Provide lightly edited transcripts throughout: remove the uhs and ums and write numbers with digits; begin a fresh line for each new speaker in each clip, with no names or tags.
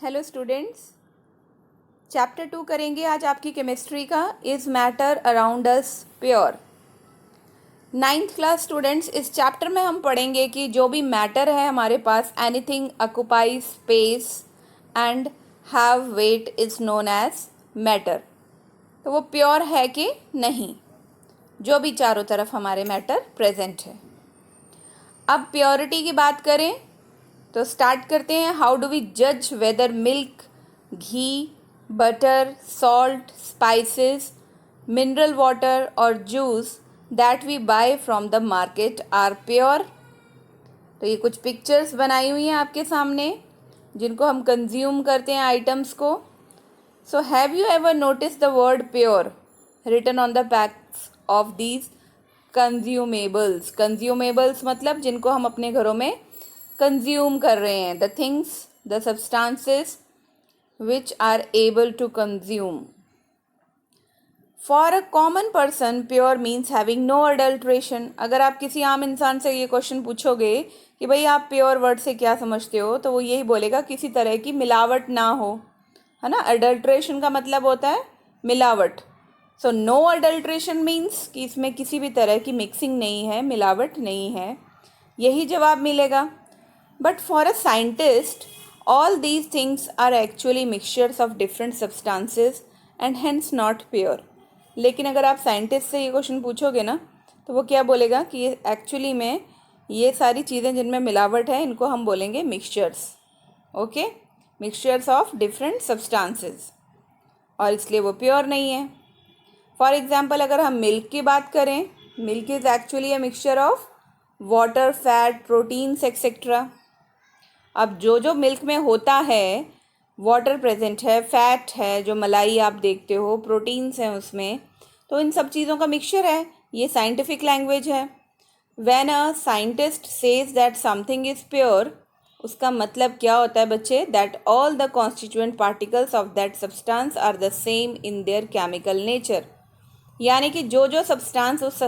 Hello students, chapter 2 करेंगे आज आपकी केमिस्ट्री का। Is matter around us pure. 9th class students, इस चैप्टर में हम पढ़ेंगे कि जो भी मैटर है हमारे पास, anything occupy space and have weight is known as matter. तो वो प्योर है कि नहीं, जो भी चारों तरफ हमारे मैटर प्रेजेंट है। अब प्योरिटी की बात करें तो स्टार्ट करते हैं। हाउ डू वी जज whether milk, ghee, butter, salt, spices, mineral water or juice that we buy from the market are pure. तो ये कुछ पिक्चर्स बनाई हुई हैं आपके सामने जिनको हम कंज्यूम करते हैं आइटम्स को। So have you ever notice the word pure written on the packs of these consumables. Consumables मतलब जिनको हम अपने घरों में कंज्यूम कर रहे हैं, the things, the substances which are able to consume. For a common person pure means having no adulteration. अगर आप किसी आम इंसान से ये क्वेश्चन पूछोगे कि भाई आप प्योर वर्ड से क्या समझते हो, तो वो यही बोलेगा किसी तरह की मिलावट ना हो, है ना। अडल्ट्रेशन का मतलब होता है मिलावट। सो नो अडल्ट्रेशन मीन्स कि इसमें किसी भी तरह की मिक्सिंग नहीं है, मिलावट नहीं है, यही जवाब मिलेगा। But for a scientist, all these things are actually mixtures of different substances and hence not pure. लेकिन अगर आप साइंटिस्ट से ये क्वेश्चन पूछोगे ना, तो वो क्या बोलेगा कि ये एक्चुअली में ये सारी चीज़ें जिनमें मिलावट है इनको हम बोलेंगे mixtures. Okay, mixtures of different substances, और इसलिए वो प्योर नहीं है। फॉर एग्जाम्पल, अगर हम मिल्क की बात करें, milk is actually a mixture of water, fat, proteins etcetera. अब जो जो मिल्क में होता है, वाटर प्रेजेंट है, फैट है, जो मलाई आप देखते हो, प्रोटीन्स हैं उसमें, तो इन सब चीज़ों का मिक्सचर है। ये साइंटिफिक लैंग्वेज है। When a scientist says that something is pure, उसका मतलब क्या होता है बच्चे? That all the constituent particles of that substance are the same in their chemical nature. यानी कि जो जो सब्सटेंस उस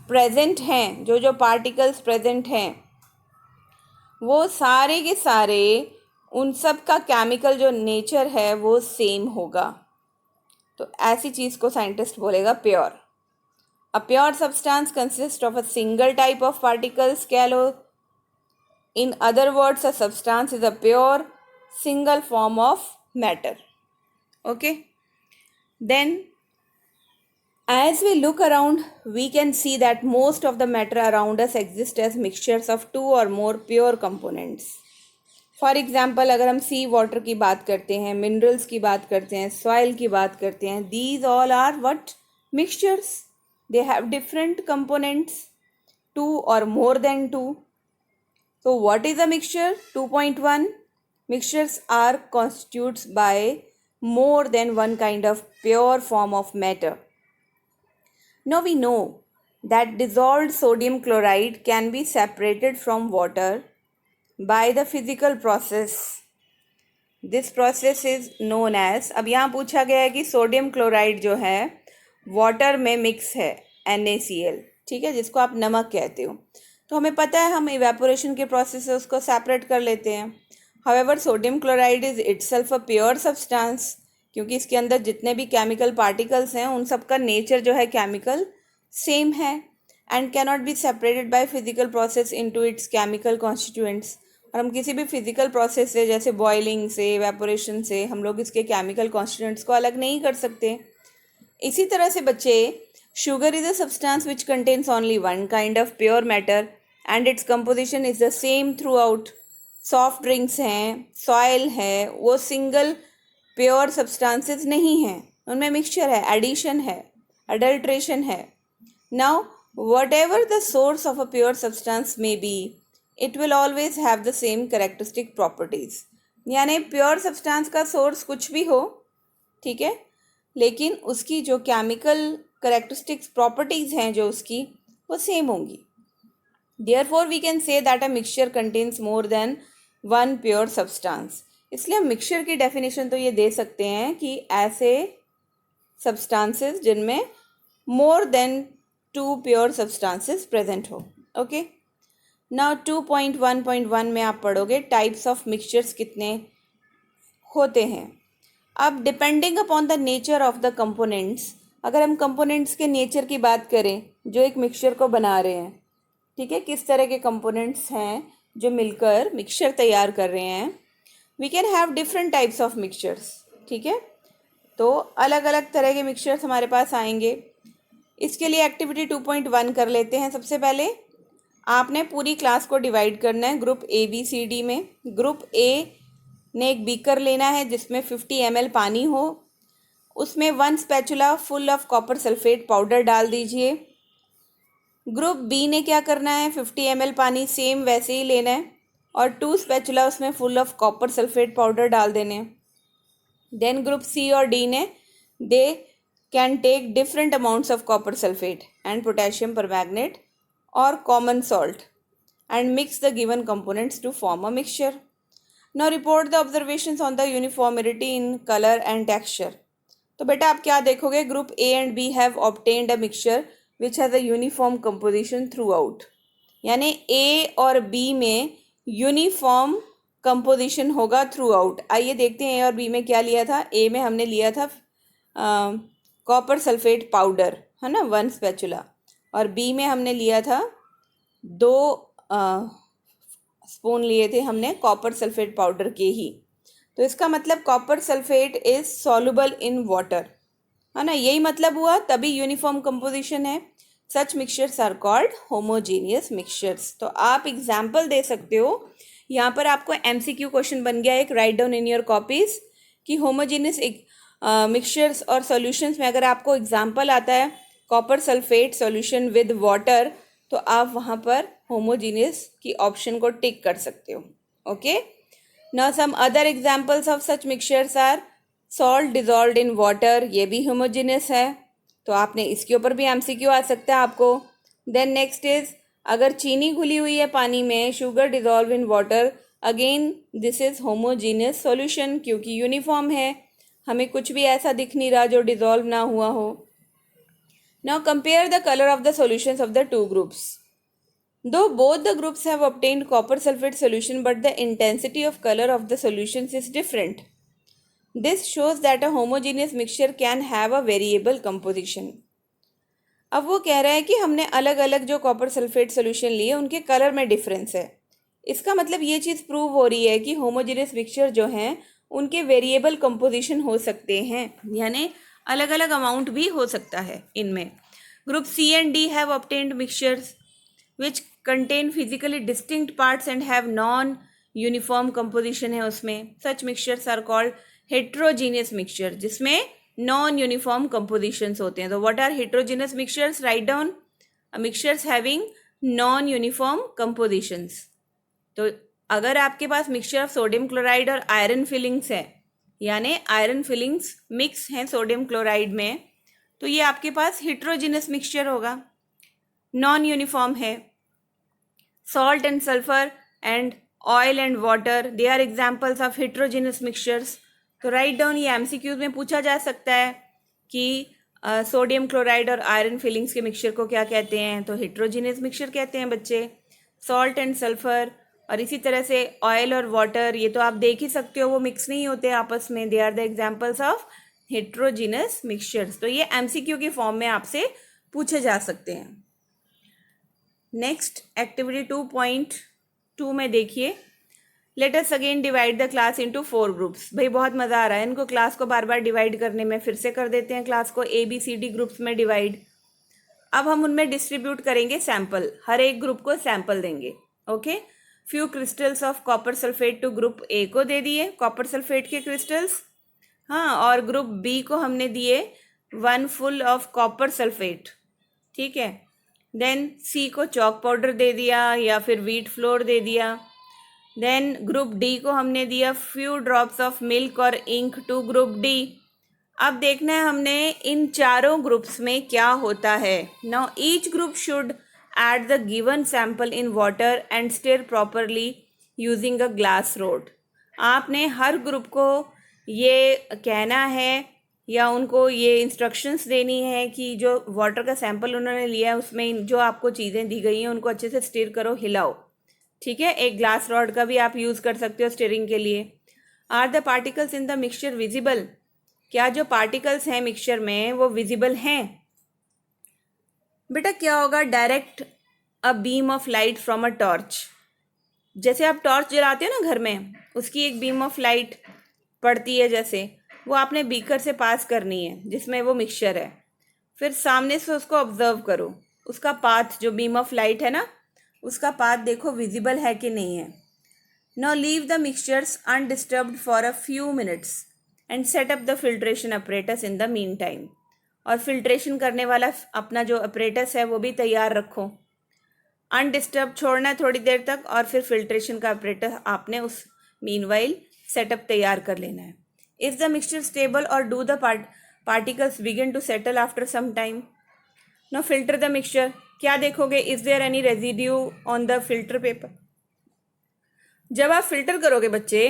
प्रेजेंट हैं, जो जो पार्टिकल्स प्रेजेंट हैं, वो सारे के सारे उन सब का केमिकल जो नेचर है वो सेम होगा। तो ऐसी चीज़ को साइंटिस्ट बोलेगा pure. A pure substance consist of a single type of particles, कह लो। In other words, a substance is a pure single form of matter. Okay, then as we look around, we can see that most of the matter around us exists as mixtures of two or more pure components. For example, अगर हम सी water की बात करते हैं, minerals की बात करते हैं, सॉइल की बात करते हैं, these all are what? Mixtures. They have different components, two or more than two. So what is a mixture? 2.1. Mixtures are constitutes by more than one kind of pure form of matter. Now we know that dissolved sodium chloride can be separated from water by the physical process. This process is known as, अब यहाँ पूछा गया है कि sodium chloride जो है water में mix है, NaCl, ठीक है, जिसको आप नमक कहते हो। तो हमें पता है हम इवेपोरेशन के प्रोसेस से उसको सेपरेट कर लेते हैं। However sodium chloride is itself a pure substance, क्योंकि इसके अंदर जितने भी केमिकल पार्टिकल्स हैं उन सब का नेचर जो है केमिकल सेम है, and cannot be separated by physical process into its chemical constituents. और हम किसी भी फिजिकल प्रोसेस से, जैसे बॉइलिंग से, इवेपोरेशन से, हम लोग इसके केमिकल कॉन्स्टिट्यूएंट्स को अलग नहीं कर सकते। इसी तरह से बच्चे, sugar is a substance which contains only one kind of pure matter and its composition is the same through out. Soft drinks हैं, सॉइल है, वो सिंगल प्योर सब्सटेंसेस नहीं हैं, उनमें मिक्सचर है, एडिशन है, अडल्ट्रेशन है। Now what ever the source of a pure substance may be, it will always have the same characteristic properties. यानी प्योर सब्सटेंस का सोर्स कुछ भी हो, ठीक है, लेकिन उसकी जो केमिकल कैरेक्टरिस्टिक्स प्रॉपर्टीज हैं जो उसकी, वो सेम होंगी। Therefore we can say that a mixture contains more than one pure substance. इसलिए हम मिक्सचर की डेफिनेशन तो ये दे सकते हैं कि ऐसे सब्सटेंसेस जिनमें more than two pure substances present हो। ओके, नाउ 2.1.1 में आप पढ़ोगे टाइप्स ऑफ मिक्सचर्स कितने होते हैं। अब depending upon the nature of the components, अगर हम कंपोनेंट्स के नेचर की बात करें जो एक मिक्सचर को बना रहे हैं, ठीक है, किस तरह के कंपोनेंट्स हैं जो मिलकर मिक्सचर तैयार कर रहे हैं, we can have different types of mixtures, ठीक है। तो अलग अलग तरह के मिक्सचर्स हमारे पास आएंगे। इसके लिए एक्टिविटी 2.1 कर लेते हैं। सबसे पहले आपने पूरी क्लास को डिवाइड करना है group A B C D में। ग्रुप ए ने एक बीकर लेना है जिसमें 50 ml पानी हो, उसमें 1 spatula full of copper sulphate powder डाल दीजिए। ग्रुप बी ने क्या करना है, 50 ml पानी सेम वैसे ही लेना है और 2 स्पैचुला उसमें full of copper sulphate powder डाल देने हैं। देन ग्रुप सी और डी ने they can take different amounts of copper sulphate and potassium permanganate or common salt and mix the given components to form a mixture. Now report the observations on the uniformity in colour and texture. तो बेटा आप क्या देखोगे, group A and B have obtained a mixture which has a uniform composition through out, यानी ए और B में uniform composition होगा through out. आइए देखते हैं ए और बी में क्या लिया था। ए में हमने लिया था कॉपर सल्फेट पाउडर, है ना, 1 स्पैचुला, और बी में हमने लिया था 2 स्पून लिए थे हमने कॉपर सल्फेट पाउडर के ही। तो इसका मतलब copper sulphate is soluble in water, है ना, यही मतलब हुआ, तभी यूनिफॉर्म कंपोजिशन है। Such mixtures are called homogeneous mixtures. तो आप एग्जाम्पल दे सकते हो, यहाँ पर आपको MCQ क्वेश्चन बन गया एक, write down in your copies कि होमोजीनियस मिक्सचर्स और सॉल्यूशंस में अगर आपको एग्जाम्पल आता है copper sulphate solution with water, तो आप वहाँ पर होमोजीनियस की ऑप्शन को टिक कर सकते हो। Okay, now some other examples of such mixtures are salt dissolved in water, ये भी होमोजीनियस है, तो आपने इसके ऊपर भी MCQ आ सकता है आपको। देन नेक्स्ट इज, अगर चीनी घुली हुई है पानी में, sugar dissolve in water, again this is homogeneous solution क्योंकि यूनिफॉर्म है, हमें कुछ भी ऐसा दिख नहीं रहा जो डिजॉल्व ना हुआ हो। Now compare the colour of the solutions of the two groups. Though both the groups have obtained copper sulfate solution, but the intensity of color of the solutions is different. This shows that a homogeneous mixture can have a variable composition. अब वो कह रहा है कि हमने अलग अलग जो कॉपर सल्फेट सोल्यूशन लिए उनके कलर में डिफरेंस है। इसका मतलब ये चीज़ प्रूव हो रही है कि होमोजेनियस मिक्सचर जो हैं उनके वेरिएबल कंपोजिशन हो सकते हैं, यानी अलग अलग अमाउंट भी हो सकता है इनमें। Group C and D have obtained mixtures which contain physically distinct parts and have non-uniform composition है उसमें। such mixtures are called heterogeneous mixture, जिसमें non-uniform compositions होते हैं। तो what are heterogeneous mixtures? write down mixtures having non-uniform compositions। तो अगर आपके पास मिक्सचर ऑफ सोडियम क्लोराइड और आयरन फिलिंग्स है, यानी आयरन फिलिंग्स मिक्स हैं सोडियम क्लोराइड में, तो ये आपके पास heterogeneous मिक्सचर होगा, नॉन यूनिफॉर्म है। Salt and sulphur and oil and water, they are examples of heterogeneous mixtures. तो राइट डाउन, ये MCQs में पूछा जा सकता है कि सोडियम क्लोराइड और आयरन फिलिंग्स के मिक्सचर को क्या कहते हैं, तो हेट्रोजीनियस मिक्सचर कहते हैं बच्चे। सॉल्ट एंड सल्फर और इसी तरह से ऑयल और वाटर, ये तो आप देख ही सकते हो वो मिक्स नहीं होते आपस में, they are the examples of heterogeneous mixtures. तो ये MCQ के फॉर्म में आपसे पूछे जा सकते हैं। नेक्स्ट एक्टिविटी 2.2 में देखिए, let us again divide the class into 4 groups. भाई बहुत मज़ा आ रहा है इनको क्लास को बार बार डिवाइड करने में, फिर से कर देते हैं क्लास को ABCD ग्रुप्स में डिवाइड। अब हम उनमें डिस्ट्रीब्यूट करेंगे सैंपल, हर एक ग्रुप को सैंपल देंगे। Okay, few crystals of copper sulphate to group A को दे दिए, कॉपर सल्फेट के क्रिस्टल्स, हाँ, और ग्रुप B को हमने दिए 1 फुल ऑफ कॉपर सल्फेट, ठीक है। देन C को चॉक पाउडर दे दिया या फिर व्हीट फ्लोर दे दिया। देन ग्रुप D को हमने दिया फ्यू ड्रॉप्स ऑफ मिल्क और इंक टू ग्रुप D। अब देखना है हमने इन चारों ग्रुप्स में क्या होता है। Now each group should add the given sample in water and stir properly using a glass rod. आपने हर ग्रुप को ये कहना है या उनको ये इंस्ट्रक्शंस देनी है कि जो वाटर का सैंपल उन्होंने लिया है उसमें जो आपको चीज़ें दी गई हैं उनको अच्छे से स्टिर करो, हिलाओ, ठीक है। एक ग्लास रॉड का भी आप यूज़ कर सकते हो स्टिरिंग के लिए। Are the particles in the mixture visible, क्या जो पार्टिकल्स हैं मिक्सचर में वो विजिबल हैं? बेटा क्या होगा, direct a beam of light from a torch, जैसे आप टॉर्च जलाते हो ना घर में, उसकी एक बीम ऑफ लाइट पड़ती है, जैसे वो आपने बीकर से पास करनी है जिसमें वो मिक्सचर है, फिर सामने से उसको ऑब्जर्व करो, उसका पाथ जो बीम ऑफ लाइट है ना, उसका पाथ देखो विजिबल है कि नहीं है। Now leave the mixtures undisturbed for a few minutes and set up the filtration apparatus in the mean time, और फिल्ट्रेशन करने वाला अपना जो अपरेटस है वो भी तैयार रखो। अनडिस्टर्ब छोड़ना है थोड़ी देर तक, और फिर फिल्ट्रेशन का अपरेटस आपने उस मीनवाइल सेटअप तैयार कर लेना है। इज द मिक्सचर स्टेबल और do the particles begin to settle after some time? No filter the mixture, क्या देखोगे, is there any residue on the filter paper? जब आप फिल्टर करोगे बच्चे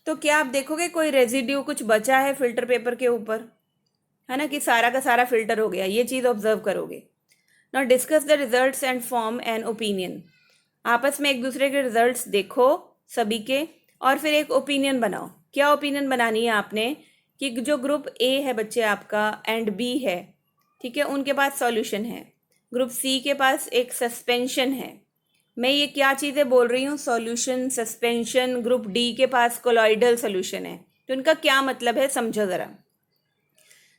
तो क्या आप देखोगे कोई रेजिड्यू कुछ बचा है फिल्टर पेपर के ऊपर, है ना, कि सारा का सारा फिल्टर हो गया, ये चीज़ ऑब्जर्व करोगे। Now discuss the results and form an opinion, आपस में एक दूसरे के रिजल्ट्स देखो सभी के, और फिर एक ओपिनियन बनाओ। क्या ओपिनियन बनानी है आपने, कि जो ग्रुप ए है बच्चे आपका एंड बी है, ठीक है, उनके पास सॉल्यूशन है, ग्रुप सी के पास एक सस्पेंशन है। मैं ये क्या चीज़ें बोल रही हूँ, सॉल्यूशन, सस्पेंशन, ग्रुप डी के पास कोलॉइडल सॉल्यूशन है, तो इनका क्या मतलब है समझो ज़रा।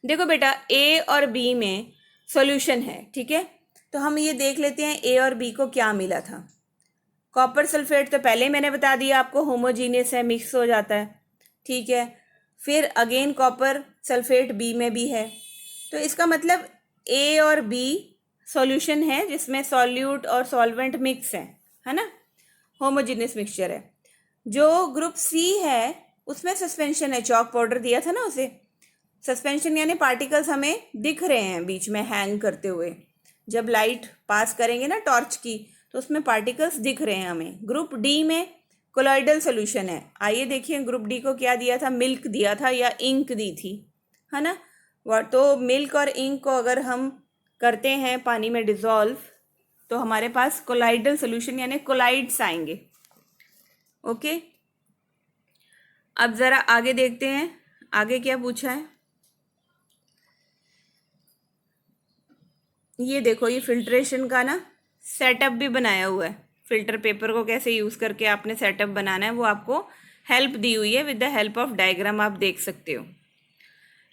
देखो बेटा ए और बी में सॉल्यूशन है, ठीक है, तो हम ये देख लेते हैं ए और बी को क्या मिला था। कॉपर सल्फेट तो पहले मैंने बता दिया आपको, होमोजीनियस है, मिक्स हो जाता है, ठीक है। फिर अगेन कॉपर सल्फेट बी में भी है, तो इसका मतलब ए और बी सॉल्यूशन है जिसमें सॉल्यूट और सॉल्वेंट मिक्स है ना, होमोजीनियस मिक्सचर है। जो ग्रुप सी है उसमें सस्पेंशन है, चॉक पाउडर दिया था ना उसे, सस्पेंशन यानी पार्टिकल्स हमें दिख रहे हैं बीच में हैंग करते हुए, जब लाइट पास करेंगे ना टॉर्च की तो उसमें पार्टिकल्स दिख रहे हैं हमें। ग्रुप डी में कोलॉइडल सॉल्यूशन है, आइए देखिए ग्रुप डी को क्या दिया था, मिल्क दिया था या इंक दी थी, है ना। तो मिल्क और इंक को अगर हम करते हैं पानी में डिज़ोल्व तो हमारे पास कोलॉइडल सॉल्यूशन यानी कोलाइड्स आएंगे। ओके, अब ज़रा आगे देखते हैं, आगे क्या पूछा है। ये देखो, ये फिल्ट्रेशन का ना सेटअप भी बनाया हुआ है, फिल्टर पेपर को कैसे यूज़ करके आपने सेटअप बनाना है वो आपको हेल्प दी हुई है, with the help of diagram आप देख सकते हो।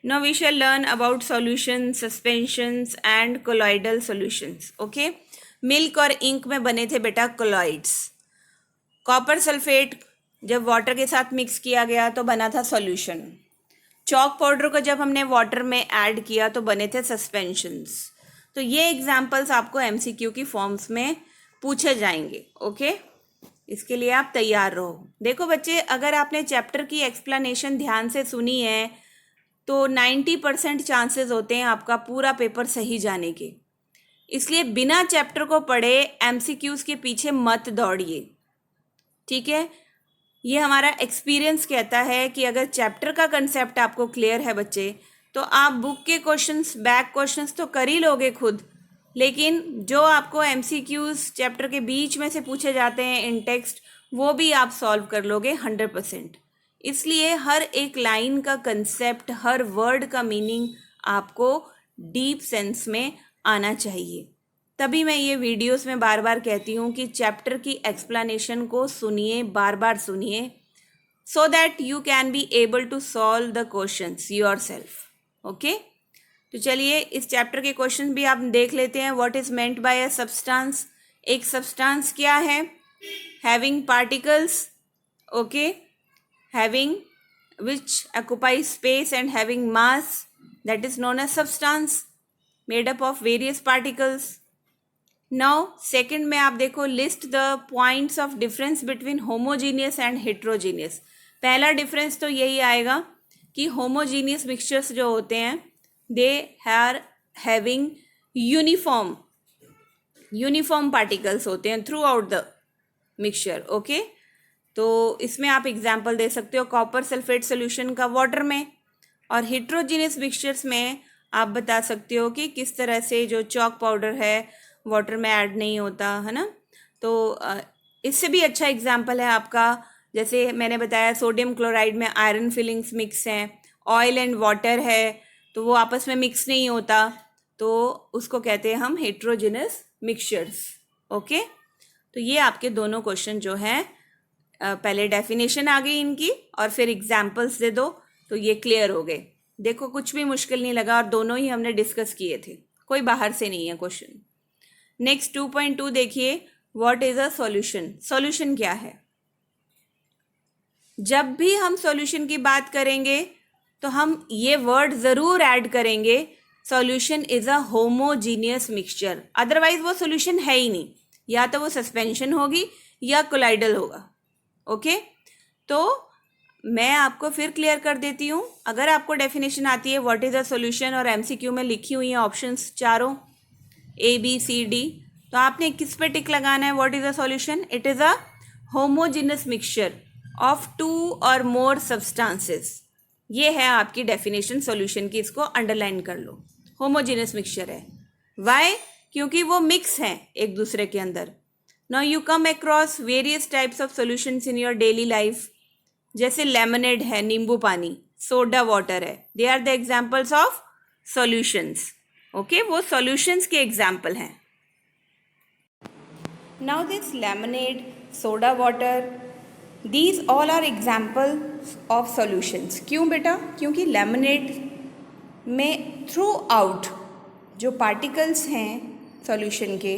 Now we shall learn about solution, suspensions and colloidal solutions. Okay, milk और इंक में बने थे बेटा कोलॉइड्स। कॉपर सल्फेट जब वाटर के साथ मिक्स किया गया तो बना था सॉल्यूशन। चॉक पाउडर को जब हमने वाटर में ऐड किया तो बने थे सस्पेंशंस। तो ये एग्जाम्पल्स आपको एमसीक्यू की फॉर्म्स में पूछे जाएंगे। ओके, इसके लिए आप तैयार रहो। देखो बच्चे, अगर आपने चैप्टर की एक्सप्लेनेशन ध्यान से सुनी है तो 90% चांसेस होते हैं आपका पूरा पेपर सही जाने के, इसलिए बिना चैप्टर को पढ़े एमसीक्यूज के पीछे मत दौड़िए, ठीक है। ये हमारा एक्सपीरियंस कहता है कि अगर चैप्टर का कंसेप्ट आपको क्लियर है बच्चे, तो आप बुक के क्वेश्चंस, बैक क्वेश्चंस तो कर ही लोगे खुद, लेकिन जो आपको एमसीक्यूज चैप्टर के बीच में से पूछे जाते हैं इन टेक्स्ट, वो भी आप सॉल्व कर लोगे 100%। इसलिए हर एक लाइन का कंसेप्ट, हर वर्ड का मीनिंग आपको डीप सेंस में आना चाहिए। तभी मैं ये वीडियोस में बार बार कहती हूँ कि चैप्टर की एक्सप्लेनेशन को सुनिए, बार बार सुनिए, so that you can be able to solve the questions yourself. Okay, तो चलिए इस चैप्टर के क्वेश्चन भी आप देख लेते हैं। What is meant by a substance, एक सब्सटेंस क्या है, having particles, okay, having which occupy space and having mass, that is known as substance made up of various particles. Now second में आप देखो, list the points of difference between homogeneous and heterogeneous. पहला difference तो यही आएगा कि homogeneous mixtures जो होते हैं they are having uniform particles होते हैं throughout the mixture. Okay, तो इसमें आप एग्जाम्पल दे सकते हो कॉपर सल्फेट सोल्यूशन का वाटर में, और हेट्रोजीनियस मिक्सचर्स में आप बता सकते हो कि किस तरह से जो चॉक पाउडर है वाटर में ऐड नहीं होता, है ना। तो इससे भी अच्छा एग्जाम्पल है आपका जैसे मैंने बताया सोडियम क्लोराइड में आयरन फिलिंग्स मिक्स हैं, ऑयल एंड वाटर है तो वो आपस में मिक्स नहीं होता, तो उसको कहते हैं हम हेट्रोजिनस मिक्सचर्स। ओके, तो ये आपके दोनों क्वेश्चन जो हैं, पहले डेफिनेशन आ गई इनकी और फिर एग्जाम्पल्स दे दो, तो ये क्लियर हो गए। देखो कुछ भी मुश्किल नहीं लगा और दोनों ही हमने डिस्कस किए थे, कोई बाहर से नहीं है क्वेश्चन। नेक्स्ट 2.2 देखिए, what is a solution. Solution क्या है? जब भी हम सॉल्यूशन की बात करेंगे तो हम ये वर्ड ज़रूर ऐड करेंगे, solution is a homogeneous mixture. Otherwise वो सॉल्यूशन है ही नहीं, या तो वो सस्पेंशन होगी या कोलाइडल होगा। ओके, तो मैं आपको फिर क्लियर कर देती हूँ। अगर आपको डेफिनेशन आती है व्हाट इज़ अ सॉल्यूशन और एमसीक्यू में लिखी हुई हैं ऑप्शंस चारों ABCD, तो आपने किस पे टिक लगाना है? What is a solution? It is a homogeneous mixture of 2 और मोर सब्सटेंसेस। ये है आपकी डेफिनेशन सॉल्यूशन की, इसको अंडरलाइन कर लो। होमोजीनियस मिक्सचर है, वाई? क्योंकि वो मिक्स हैं एक दूसरे के अंदर। Now you come across various types of solutions in your daily life, जैसे लेमनेड है, नींबू पानी, सोडा वाटर है, they are the examples of solutions. Okay, वो सॉल्यूशंस के एग्जाम्पल हैं। Now this lemonade, soda water, these all are examples of solutions. क्यों बेटा? क्योंकि लेमनेड में थ्रू आउट जो पार्टिकल्स हैं सॉल्यूशन के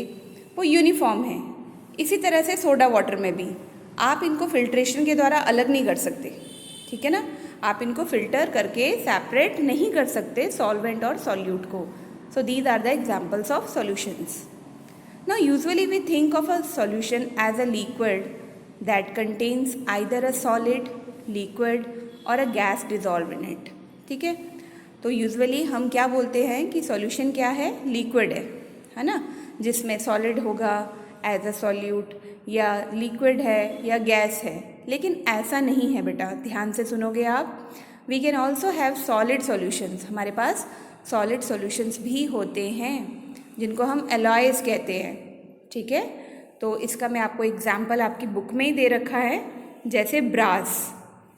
वो यूनिफॉर्म हैं। इसी तरह से सोडा वाटर में भी आप इनको फिल्ट्रेशन के द्वारा अलग नहीं कर सकते, ठीक है ना? आप इनको फिल्टर करके सेपरेट नहीं कर सकते सॉल्वेंट और सॉल्यूट को। So these are the examples of solutions. Now usually we think of a solution as a liquid that contains either a solid, liquid और a gas dissolved in it, ठीक है? तो usually हम क्या बोलते हैं कि सॉल्यूशन क्या है? लिक्विड है ना, जिसमें सॉलिड होगा एज अ सॉल्यूट, या लिक्विड है या गैस है। लेकिन ऐसा नहीं है बेटा, ध्यान से सुनोगे आप। We can also have solid solutions, हमारे पास सॉलिड सॉल्यूशंस भी होते हैं जिनको हम एलॉयज़ कहते हैं, ठीक है? तो इसका मैं आपको एग्जाम्पल आपकी बुक में ही दे रखा है, जैसे ब्रास,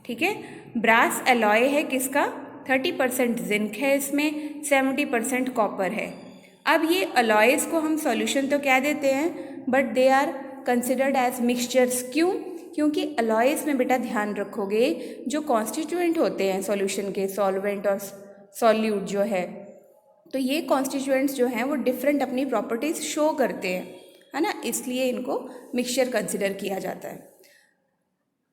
ठीक है? ब्रास एलॉय है किसका? 30% जिंक है इसमें, 70% कॉपर है। अब ये अलॉयज़ को हम सॉल्यूशन तो कह देते हैं, but they are considered as mixtures. क्यों? क्योंकि अलॉयज़ में बेटा ध्यान रखोगे जो कॉन्स्टिट्यूएंट होते हैं सॉल्यूशन के, सॉल्वेंट और सॉल्यूट जो है, तो ये कॉन्स्टिट्यूएंट्स जो हैं वो डिफरेंट अपनी प्रॉपर्टीज़ शो करते हैं, है ना? इसलिए इनको मिक्सचर कंसिडर किया जाता है।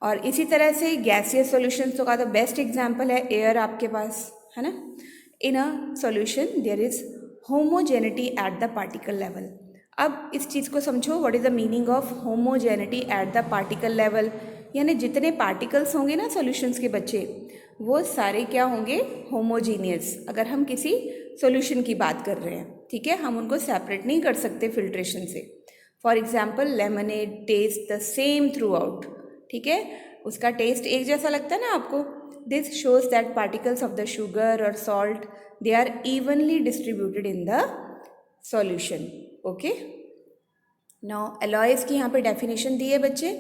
और इसी तरह से गैसियस सॉल्यूशंस का तो बेस्ट एग्जांपल है एयर आपके पास, है ना? In a solution there is homogeneity at the particle level. अब इस चीज़ को समझो, what is the meaning of homogeneity at the particle level, यानी जितने पार्टिकल्स होंगे ना सॉल्यूशंस के बच्चे, वो सारे क्या होंगे? होमोजीनियस। अगर हम किसी सॉल्यूशन की बात कर रहे हैं, ठीक है, हम उनको सेपरेट नहीं कर सकते फिल्ट्रेशन से। For example lemonade taste the same throughout, ठीक है, उसका टेस्ट एक जैसा लगता है ना आपको। This shows that particles of the sugar or salt they are evenly distributed in the solution. Okay, now alloys की यहाँ पे डेफिनेशन दी है बच्चे।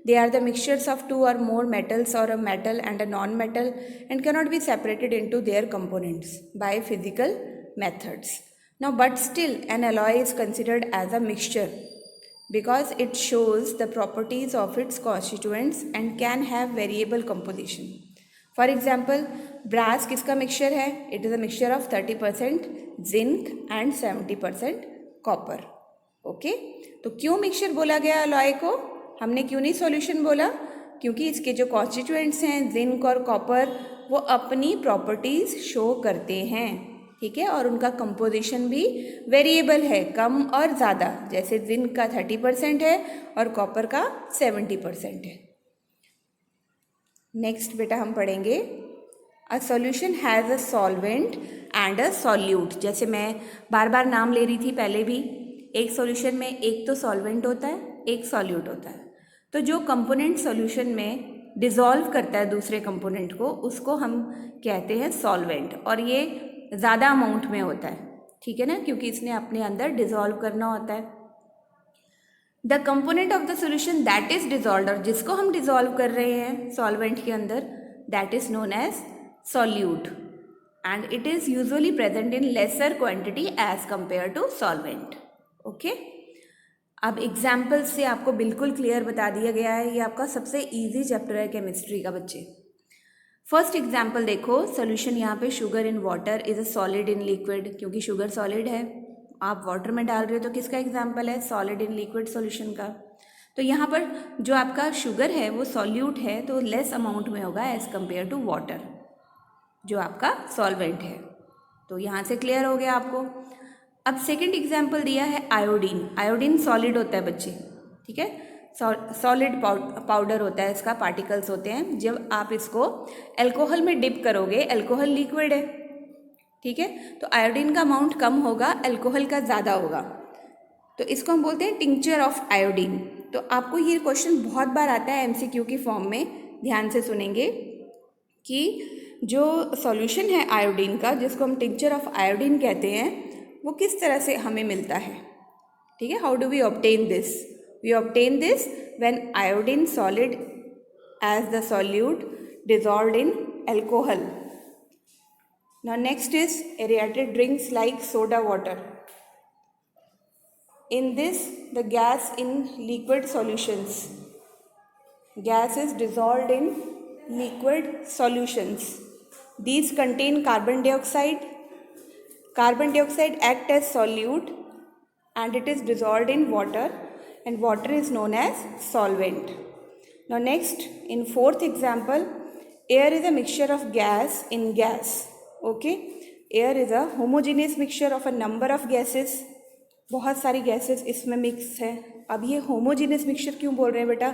They are the mixtures of 2 or more metals or a metal and a non-metal and cannot be separated into their components by physical methods. Now but still an alloy is considered as a mixture because it shows the properties of its constituents and can have variable composition. For example, brass किसका mixture है? It is a mixture of 30% zinc and 70% copper. Okay, तो क्यों mixture बोला गया alloy को? हमने क्यों नहीं सॉल्यूशन बोला? क्योंकि इसके जो कॉन्स्टिट्यूएंट्स हैं जिंक और कॉपर, वो अपनी प्रॉपर्टीज़ शो करते हैं, ठीक है, और उनका कंपोजिशन भी वेरिएबल है, कम और ज़्यादा। जैसे जिंक का 30% है और कॉपर का 70% है। नेक्स्ट बेटा हम पढ़ेंगे a solution has a solvent and a solute. जैसे मैं बार बार नाम ले रही थी पहले भी, एक सॉल्यूशन में एक तो सॉल्वेंट होता है, एक सॉल्यूट होता है। तो जो कंपोनेंट सॉल्यूशन में डिज़ोल्व करता है दूसरे कंपोनेंट को, उसको हम कहते हैं सॉल्वेंट, और ये ज़्यादा अमाउंट में होता है, ठीक है ना, क्योंकि इसने अपने अंदर डिज़ोल्व करना होता है। The component of the solution that is dissolve, और जिसको हम डिजॉल्व कर रहे हैं सॉल्वेंट के अंदर, that is known as solute, and it is usually present in lesser quantity as compare to solvent. Okay, अब एग्जाम्पल से आपको बिल्कुल क्लियर बता दिया गया है। ये आपका सबसे इजी चैप्टर है केमिस्ट्री का बच्चे। फर्स्ट एग्जाम्पल देखो, सोल्यूशन यहाँ पे sugar in water is a solid in liquid, क्योंकि शुगर सॉलिड है, आप वाटर में डाल रहे हो तो किसका एग्जाम्पल है, सॉलिड इन लिक्विड सॉल्यूशन का। तो यहाँ पर जो आपका शुगर है वो सॉल्यूट है, तो लेस अमाउंट में होगा एज कंपेयर टू वाटर जो आपका सॉल्वेंट है। तो यहाँ से क्लियर हो गया आपको। अब सेकंड एग्जाम्पल दिया है आयोडीन। आयोडीन सॉलिड होता है बच्चे, ठीक है, सॉलिड पाउडर होता है, इसका पार्टिकल्स होते हैं। जब आप इसको अल्कोहल में डिप करोगे, अल्कोहल लिक्विड है, ठीक है, तो आयोडीन का अमाउंट कम होगा, अल्कोहल का ज़्यादा होगा, तो इसको हम बोलते हैं टिंक्चर ऑफ आयोडीन। तो आपको ये क्वेश्चन बहुत बार आता है एमसीक्यू की फॉर्म में, ध्यान से सुनेंगे कि जो सॉल्यूशन है आयोडीन का, जिसको हम टिंक्चर ऑफ आयोडीन कहते हैं, वो किस तरह से हमें मिलता है, ठीक है। How do we obtain this? We obtain this when iodine solid as the solute dissolved in alcohol. Now next is aerated drinks like soda water. In this, the gas in liquid solutions. Gas is dissolved in liquid solutions. These contain carbon dioxide. Carbon dioxide act as solute and it is dissolved in water, and water is known as solvent. Now next, in fourth example, air is a mixture of gas in gas. Okay, air is a homogeneous mixture of a number of gases. बहुत सारी gases इसमें mix है। अब ये homogeneous mixture क्यों बोल रहे हैं बेटा?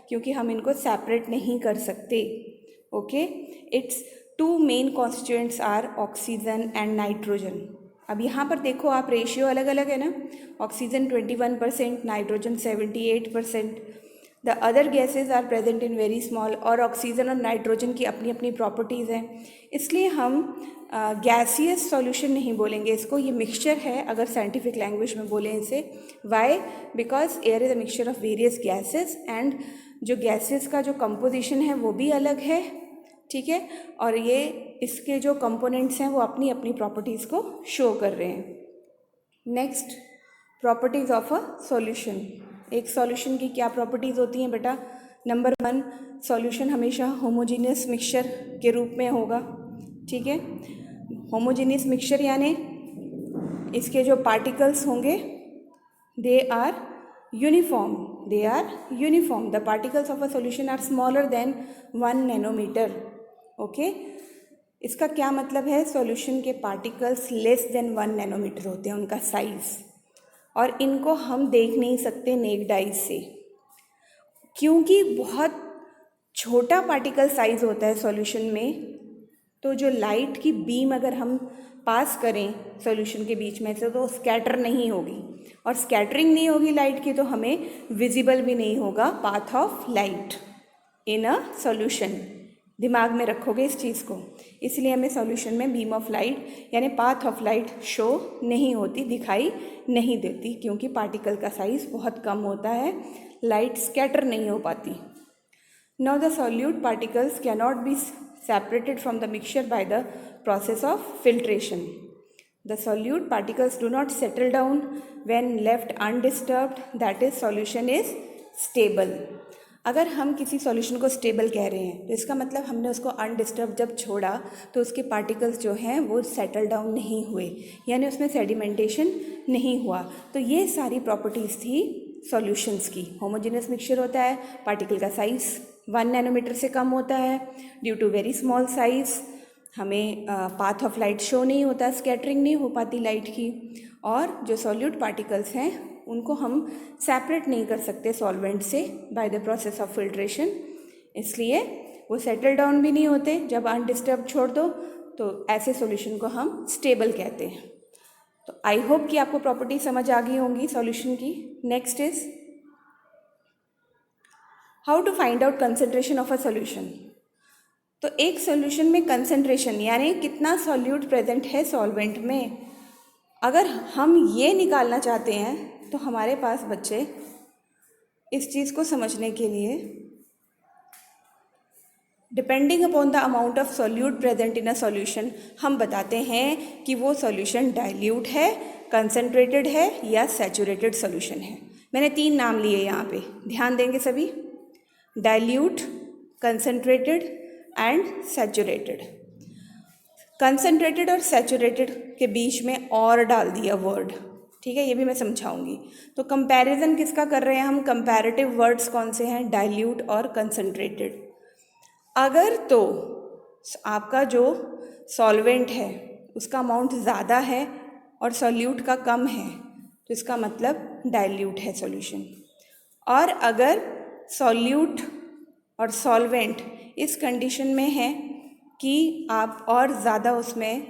क्योंकि हम इनको सेपरेट नहीं कर सकते। Okay, its two main constituents are oxygen and nitrogen. अब यहाँ पर देखो आप, रेशियो अलग अलग है ना, oxygen 21%, nitrogen 78%। The other gases are present in very small, और ऑक्सीजन और नाइट्रोजन की अपनी अपनी प्रॉपर्टीज़ हैं, इसलिए हम गैसियस सॉल्यूशन नहीं बोलेंगे इसको, ये मिक्सचर है अगर साइंटिफिक लैंग्वेज में बोलें इसे। Why? Because air is a mixture of various gases, and जो गैसेस का जो कंपोजिशन है वो भी अलग है, ठीक है, और ये इसके जो कंपोनेंट्स हैं वो अपनी अपनी प्रॉपर्टीज़ को शो कर रहे हैं। Next, properties of a solution. एक सॉल्यूशन की क्या प्रॉपर्टीज़ होती हैं बेटा? नंबर 1, सॉल्यूशन हमेशा होमोजीनियस मिक्सचर के रूप में होगा, ठीक है। होमोजीनियस मिक्सचर यानी इसके जो पार्टिकल्स होंगे they are uniform, they are uniform. The particles of a solution are smaller than 1 nanometre. Okay, इसका क्या मतलब है? सॉल्यूशन के पार्टिकल्स लेस देन 1 नैनोमीटर होते हैं उनका साइज़, और इनको हम देख नहीं सकते नेक्ड आइज से, क्योंकि बहुत छोटा पार्टिकल साइज़ होता है सॉल्यूशन में। तो जो लाइट की बीम अगर हम पास करें सॉल्यूशन के बीच में से, तो स्कैटर नहीं होगी, और स्कैटरिंग नहीं होगी लाइट की, तो हमें विजिबल भी नहीं होगा path of light in a solution. दिमाग में रखोगे इस चीज़ को, इसलिए हमें सॉल्यूशन में बीम ऑफ लाइट यानी पाथ ऑफ लाइट शो नहीं होती, दिखाई नहीं देती, क्योंकि पार्टिकल का साइज़ बहुत कम होता है, लाइट स्कैटर नहीं हो पाती। Now the solute particles cannot be separated from the mixture by the process of filtration. The solute particles do not settle down when left undisturbed, that is solution is stable. अगर हम किसी solution को stable कह रहे हैं तो इसका मतलब हमने उसको अनडिस्टर्ब जब छोड़ा तो उसके पार्टिकल्स जो हैं वो सेटल डाउन नहीं हुए, यानी उसमें सेडिमेंटेशन नहीं हुआ। तो ये सारी प्रॉपर्टीज़ थी सॉल्यूशंस की। होमोजेनियस मिक्सचर होता है, पार्टिकल का साइज़ 1 नैनोमीटर से कम होता है, due to very small size हमें पाथ ऑफ लाइट शो नहीं होता, स्कैटरिंग नहीं हो पाती लाइट की, और जो सॉल्यूट पार्टिकल्स हैं उनको हम सेपरेट नहीं कर सकते सॉल्वेंट से bye the process of filtration, इसलिए वो सेटल डाउन भी नहीं होते। जब अनडिस्टर्ब छोड़ दो तो ऐसे सॉल्यूशन को हम स्टेबल कहते हैं। तो आई होप कि आपको प्रॉपर्टी समझ आ गई होंगी सॉल्यूशन की। Next is how to find out concentration of a solution. तो एक सॉल्यूशन में कंसेंट्रेशन यानी कितना सॉल्यूट प्रेजेंट है सॉल्वेंट में, अगर हम ये निकालना चाहते हैं तो हमारे पास बच्चे इस चीज़ को समझने के लिए depending upon the amount of solute present in a solution हम बताते हैं कि वो सॉल्यूशन डाइल्यूट है, कंसनट्रेटेड है या सैचुरेटेड सॉल्यूशन है। मैंने 3 नाम लिए यहाँ पे, ध्यान देंगे सभी, dilute, concentrated and saturated. Concentrated और सैचुरेटेड के बीच में और डाल दिया वर्ड, ठीक है, ये भी मैं समझाऊंगी। तो कंपैरिजन किसका कर रहे हैं हम, कंपैरेटिव वर्ड्स कौन से हैं, डाइल्यूट और कंसनट्रेटेड। अगर तो आपका जो सॉल्वेंट है उसका अमाउंट ज़्यादा है और सॉल्यूट का कम है तो इसका मतलब डाइल्यूट है सॉल्यूशन। और अगर सॉल्यूट और सॉल्वेंट इस कंडीशन में है कि आप और ज़्यादा उसमें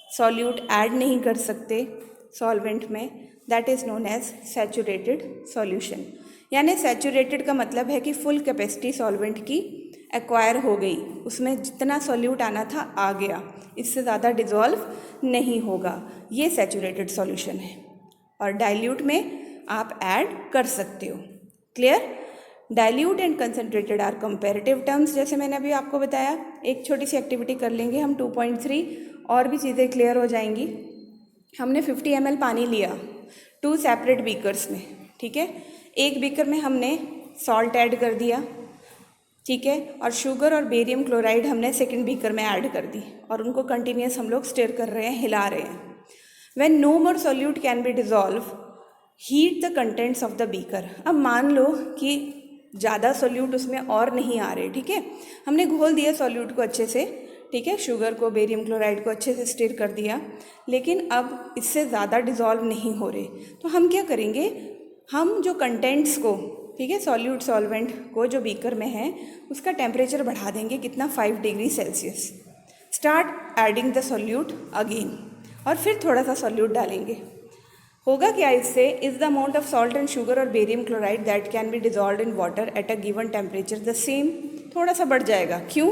सॉल्यूट ऐड नहीं कर सकते सॉल्वेंट में, that is known as saturated solution. यानी सैचुरेटेड का मतलब है कि फुल कैपेसिटी सॉल्वेंट की एक्वायर हो गई, उसमें जितना सॉल्यूट आना था आ गया, इससे ज़्यादा डिज़ोल्व नहीं होगा, ये सैचुरेटेड सॉल्यूशन है। और डाइल्यूट में आप ऐड कर सकते हो। Clear? Dilute and concentrated are comparative terms, जैसे मैंने अभी आपको बताया। एक छोटी सी एक्टिविटी कर लेंगे हम 2.3, और भी चीज़ें क्लियर हो जाएंगी। हमने 50 ml पानी लिया 2 सेपरेट बीकर्स में, ठीक है। एक बीकर में हमने सॉल्ट ऐड कर दिया, ठीक है, और शुगर और बेरियम क्लोराइड हमने सेकंड बीकर में ऐड कर दी और उनको कंटिन्यूस हम लोग स्टिर कर रहे हैं, हिला रहे हैं। When no more solute can be dissolve, heat the contents of the beaker. अब मान लो कि ज़्यादा सॉल्यूट उसमें और नहीं आ रहे, ठीक है, हमने घोल दिया सॉल्यूट को अच्छे से, ठीक है, शुगर को, बेरियम क्लोराइड को अच्छे से स्टिर कर दिया, लेकिन अब इससे ज़्यादा डिज़ोल्व नहीं हो रहे, तो हम क्या करेंगे, हम जो कंटेंट्स को, ठीक है, सॉल्यूट सॉल्वेंट को जो बीकर में है उसका टेम्परेचर बढ़ा देंगे, कितना, 5 degree Celsius. Start adding the solute again, और फिर थोड़ा सा सॉल्यूट डालेंगे। होगा क्या इससे, is the amount of salt and sugar or barium chloride that can be dissolve in water at a given temperature the same, थोड़ा सा बढ़ जाएगा। क्यों?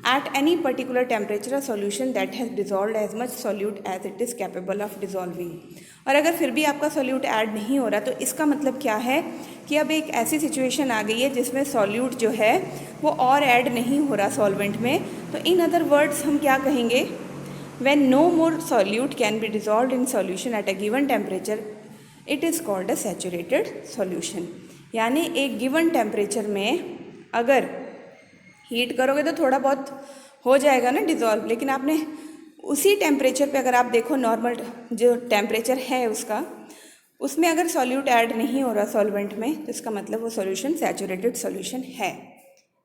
At any particular temperature a solution that has dissolve as much solute as it is capable of dissolving. और अगर फिर भी आपका सॉल्यूट ऐड नहीं हो रहा तो इसका मतलब क्या है कि अब एक ऐसी सिचुएशन आ गई है जिसमें सॉल्यूट जो है वो और ऐड नहीं हो रहा सॉल्वेंट में। तो इन अदर वर्ड्स हम क्या कहेंगे, when no more solute can be dissolved in solution at a given temperature, it is called a saturated solution। यानी एक गिवन टेम्परेचर में अगर हीट करोगे तो थोड़ा बहुत हो जाएगा ना डिज़ोल्व, लेकिन आपने उसी टेम्परेचर पे अगर आप देखो नॉर्मल जो टेम्परेचर है उसका, उसमें अगर सॉल्यूट ऐड नहीं हो रहा सॉल्वेंट में तो इसका मतलब वो सॉल्यूशन सैचुरेटेड सॉल्यूशन है।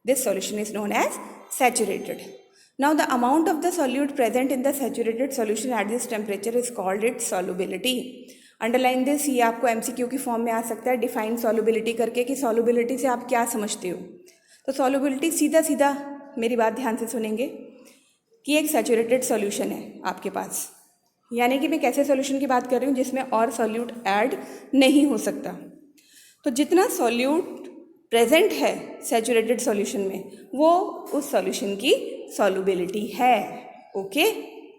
This solution is known as saturated. Now the amount of the solute present in the saturated solution at this temperature is called its solubility। Underline this, ये आपको MCQ की form में आ सकता है define solubility करके कि सॉल्युबिलिटी से आप क्या समझते हो। तो सॉल्युबिलिटी सीधा सीधा, मेरी बात ध्यान से सुनेंगे, कि एक सैचुरेटेड सॉल्यूशन है आपके पास, यानी कि मैं कैसे सॉल्यूशन की बात कर रही हूँ जिसमें और सॉल्यूट ऐड नहीं हो सकता। तो जितना सॉल्यूट प्रेजेंट है सैचुरेटेड सॉल्यूशन में वो उस सॉल्यूशन की सॉल्युबिलिटी है। ओके,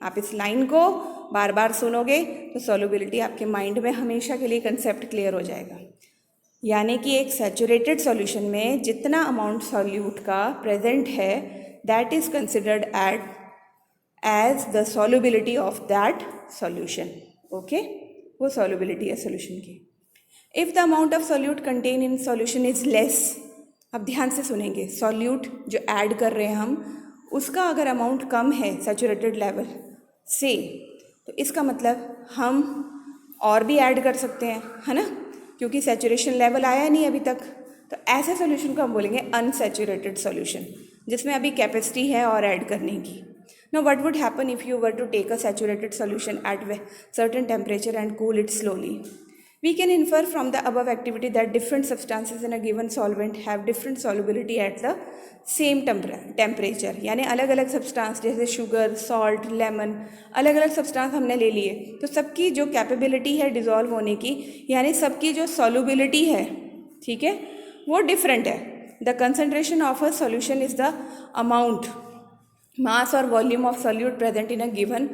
आप इस लाइन को बार बार सुनोगे तो सॉल्युबिलिटी आपके माइंड में हमेशा के लिए कंसेप्ट क्लियर हो जाएगा। यानी कि एक सैचुरेटेड सॉल्यूशन में जितना अमाउंट सॉल्यूट का प्रेजेंट है that is considered as the solubility of that solution. Okay, वो सॉल्युबिलिटी है सॉल्यूशन की। If the amount of solute content in solution is less, अब ध्यान से सुनेंगे, सॉल्यूट जो ऐड कर रहे हैं हम उसका अगर अमाउंट कम है सैचुरेटेड लेवल से, तो इसका मतलब हम और भी ऐड कर सकते हैं, है ना, क्योंकि सैचुरेशन लेवल आया नहीं अभी तक। तो ऐसे सॉल्यूशन को हम बोलेंगे अनसैचुरेटेड सॉल्यूशन, जिसमें अभी कैपेसिटी है और ऐड करने की। Now what would happen if you were to take a saturated solution at a certain temperature and cool it slowly? We can infer from the above activity that different substances in a given solvent have different solubility at the same temperature। यानी अलग अलग substance जैसे sugar, salt, lemon, अलग अलग substance हमने ले लिए तो सबकी जो कैपेबिलिटी है डिज़ोल्व होने की, यानी सबकी जो सॉल्युबिलिटी है, ठीक है, वो डिफरेंट है। The concentration of a solution is the amount, mass or volume of solute present in a given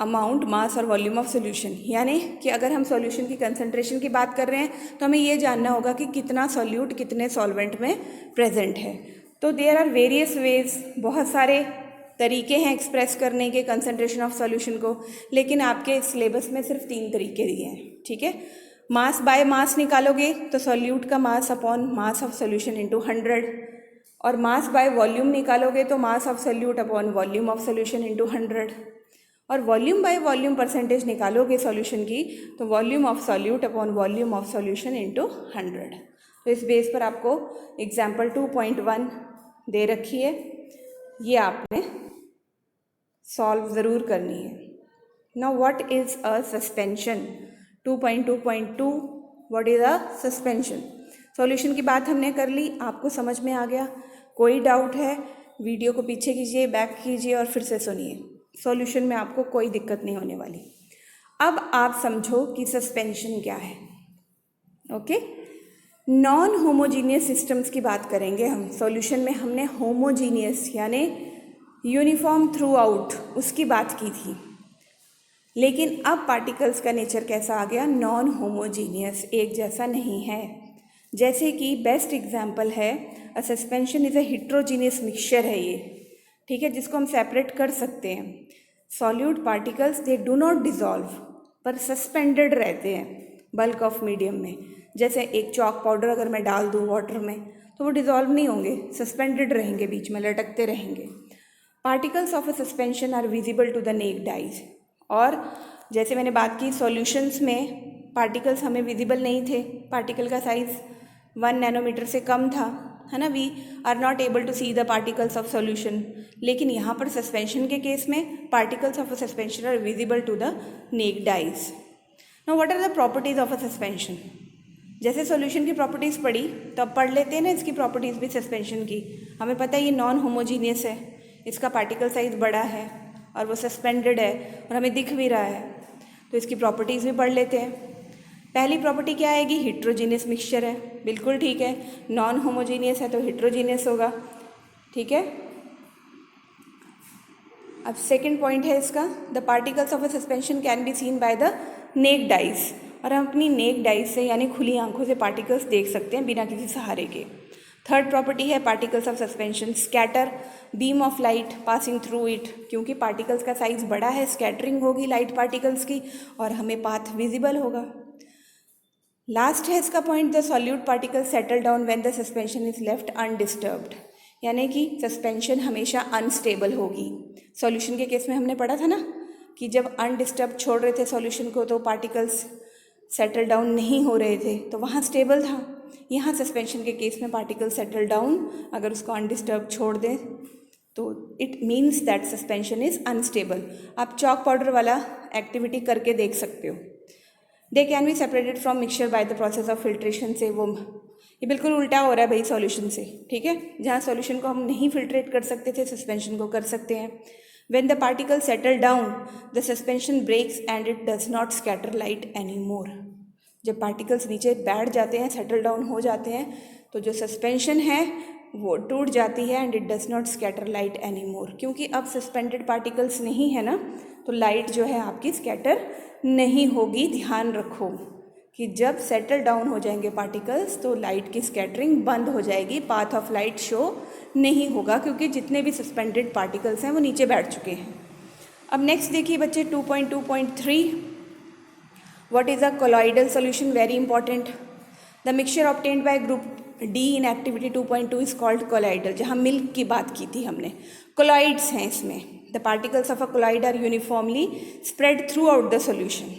amount, mass or volume of solution. यानी कि अगर हम सॉल्यूशन की कंसंट्रेशन की बात कर रहे हैं तो हमें ये जानना होगा कि कितना सॉल्यूट कितने सॉल्वेंट में प्रेजेंट है। तो देयर आर वेरियस वेज, बहुत सारे तरीके हैं एक्सप्रेस करने के कंसंट्रेशन ऑफ सॉल्यूशन को, लेकिन आपके सिलेबस में सिर्फ 3 तरीके दिए हैं, ठीक है। मास बाय मास निकालोगे तो सॉल्यूट का mass upon mass of solution into 100, और मास बाय वॉल्यूम निकालोगे तो mass of solute upon volume of solution into 100, और वॉल्यूम बाय वॉल्यूम परसेंटेज निकालोगे सॉल्यूशन की तो volume of solute upon volume of solution into 100। तो इस बेस पर आपको एग्जाम्पल 2.1 दे रखी है, ये आपने सॉल्व ज़रूर करनी है। Now what is a suspension? 2.2.2 what is a suspension? Solution की बात हमने कर ली, आपको समझ में आ गया? कोई डाउट है वीडियो को पीछे कीजिए, बैक कीजिए और फिर से सुनिए। सॉल्यूशन में आपको कोई दिक्कत नहीं होने वाली। अब आप समझो कि सस्पेंशन क्या है। ओके, नॉन होमोजीनियस सिस्टम्स की बात करेंगे हम। सॉल्यूशन में हमने होमोजीनियस यानी यूनिफॉर्म थ्रू आउट उसकी बात की थी, लेकिन अब पार्टिकल्स का नेचर कैसा आ गया? नॉन होमोजीनियस, एक जैसा नहीं है। जैसे कि बेस्ट एग्जाम्पल है अ suspension is a heterogeneous mixture है ये, ठीक है, जिसको हम सेपरेट कर सकते हैं। Solute particles they do not dissolve, पर सस्पेंडेड रहते हैं बल्क ऑफ मीडियम में। जैसे एक चॉक पाउडर अगर मैं डाल दूँ वाटर में तो वो डिज़ोल्व नहीं होंगे, सस्पेंडेड रहेंगे, बीच में लटकते रहेंगे। Particles of a suspension are visible to the naked eyes. और जैसे मैंने बात की सॉल्यूशंस में पार्टिकल्स हमें विजिबल नहीं थे, पार्टिकल का साइज़ 1 नैनोमीटर से कम था, है ना। We are not able to see the particles of solution. लेकिन यहाँ पर सस्पेंशन के केस में particles of a suspension are visible to the naked eyes. Now what are the properties of a suspension? जैसे सॉल्यूशन की properties पढ़ी तो अब पढ़ लेते हैं ना इसकी प्रॉपर्टीज़ भी सस्पेंशन की। हमें पता है ये नॉन होमोजीनियस है, इसका पार्टिकल साइज़ बड़ा है और वो सस्पेंडेड है और हमें दिख भी रहा है, तो इसकी प्रॉपर्टीज़ भी पढ़ लेते हैं। पहली प्रॉपर्टी क्या आएगी? हिट्रोजीनियस मिक्सचर है, बिल्कुल ठीक है। नॉन होमोजीनियस है तो हिट्रोजीनियस होगा, ठीक है। अब सेकंड पॉइंट है इसका, the particles of a suspension can be seen by the naked eyes, और हम अपनी नेक्ड आइज से यानी खुली आंखों से पार्टिकल्स देख सकते हैं बिना किसी सहारे के। थर्ड प्रॉपर्टी है particles of suspension scatter beam of light passing through it, क्योंकि पार्टिकल्स का साइज बड़ा है, स्कैटरिंग होगी लाइट पार्टिकल्स की और हमें पाथ विजिबल होगा। लास्ट है इसका point, the solute particle settle down when the suspension is left undisturbed, यानी कि सस्पेंशन हमेशा अनस्टेबल होगी। सॉल्यूशन के केस में हमने पढ़ा था ना कि जब अनडिस्टर्ब छोड़ रहे थे सॉल्यूशन को तो पार्टिकल्स सेटल डाउन नहीं हो रहे थे, तो वहाँ स्टेबल था। यहाँ सस्पेंशन के केस में पार्टिकल सेटल डाउन अगर उसको अनडिस्टर्ब छोड़ दें तो it means that suspension is unstable. आप चॉक पाउडर वाला एक्टिविटी करके देख सकते हो। They can be separated from mixture by the process of filtration से, वो ये बिल्कुल उल्टा हो रहा है भाई सॉल्यूशन से, ठीक है। जहाँ सॉल्यूशन को हम नहीं फिल्ट्रेट कर सकते थे सस्पेंशन को कर सकते हैं। When the particles settle down, the suspension breaks and it does not scatter light anymore. जब पार्टिकल्स नीचे बैठ जाते हैं, सेटल डाउन हो जाते हैं, तो जो सस्पेंशन है वो टूट जाती है and it does not scatter light any more, क्योंकि अब सस्पेंडेड पार्टिकल्स नहीं है ना, तो लाइट जो है आपकी स्कैटर नहीं होगी। ध्यान रखो कि जब सेटल डाउन हो जाएंगे पार्टिकल्स तो लाइट की स्कैटरिंग बंद हो जाएगी, पाथ ऑफ लाइट शो नहीं होगा, क्योंकि जितने भी सस्पेंडेड पार्टिकल्स हैं वो नीचे बैठ चुके हैं। अब नेक्स्ट देखिए बच्चे 2.2.3, what is a colloidal solution? Very important. The mixture obtained by group D in activity 2.2 is called colloidal. जहाँ मिल्क की बात की थी हमने, कोलॉइड्स हैं इसमें। The particles of a colloid are uniformly spread throughout the solution.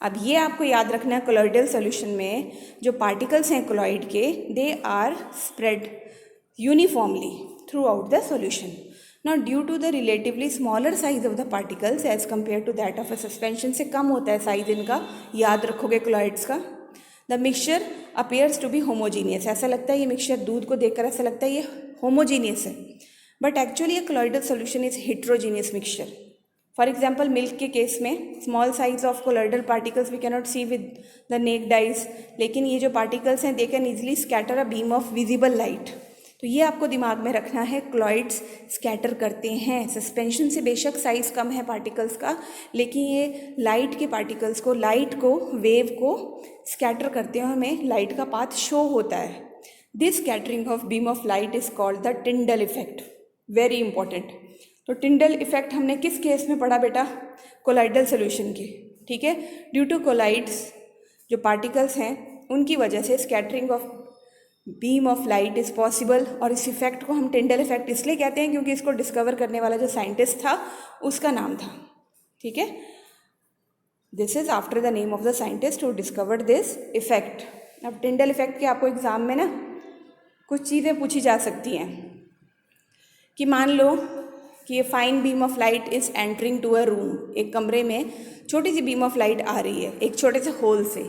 अब ये आपको याद रखना है, कोलॉइडल सॉल्यूशन में जो पार्टिकल्स हैं कोलॉइड के, they are spread uniformly throughout the solution. Now due to the relatively smaller size of the particles as compare to that of a suspension, से कम होता है साइज इनका, याद रखोगे कोलॉइड्स का। The mixture appears to be homogeneous, ऐसा लगता है ये मिक्सचर दूध को देखकर ऐसा लगता है ये होमोजीनियस है, but actually a colloidal solution is heterogeneous mixture. For example milk के केस में small size of colloidal particles we cannot see with the naked eyes, लेकिन ये जो पार्टिकल्स हैं they can easily scatter a beam of visible light. तो ये आपको दिमाग में रखना है, क्लॉइड्स स्कैटर करते हैं। सस्पेंशन से बेशक साइज़ कम है पार्टिकल्स का, लेकिन ये लाइट के पार्टिकल्स को, लाइट को, वेव को स्कैटर करते हैं, हमें लाइट का पाथ शो होता है। This scattering of beam of light is called the Tyndall effect. Very important. तो टिंडल इफेक्ट हमने किस केस में पढ़ा बेटा? कोलाइडल सोल्यूशन के, ठीक है। ड्यू टू कोलाइड्स, जो पार्टिकल्स हैं उनकी वजह से scattering of beam of light is possible. और इस इफेक्ट को हम टिंडल इफेक्ट इसलिए कहते हैं क्योंकि इसको डिस्कवर करने वाला जो साइंटिस्ट था उसका नाम था, ठीक है। This is after the name of the scientist who discovered this effect. अब टिंडल इफेक्ट के आपको एग्जाम में ना कुछ चीज़ें पूछी जा सकती हैं कि मान लो कि ये fine beam of light is entering to a room, एक कमरे में छोटी सी बीम ऑफ लाइट आ रही है एक छोटे से होल से।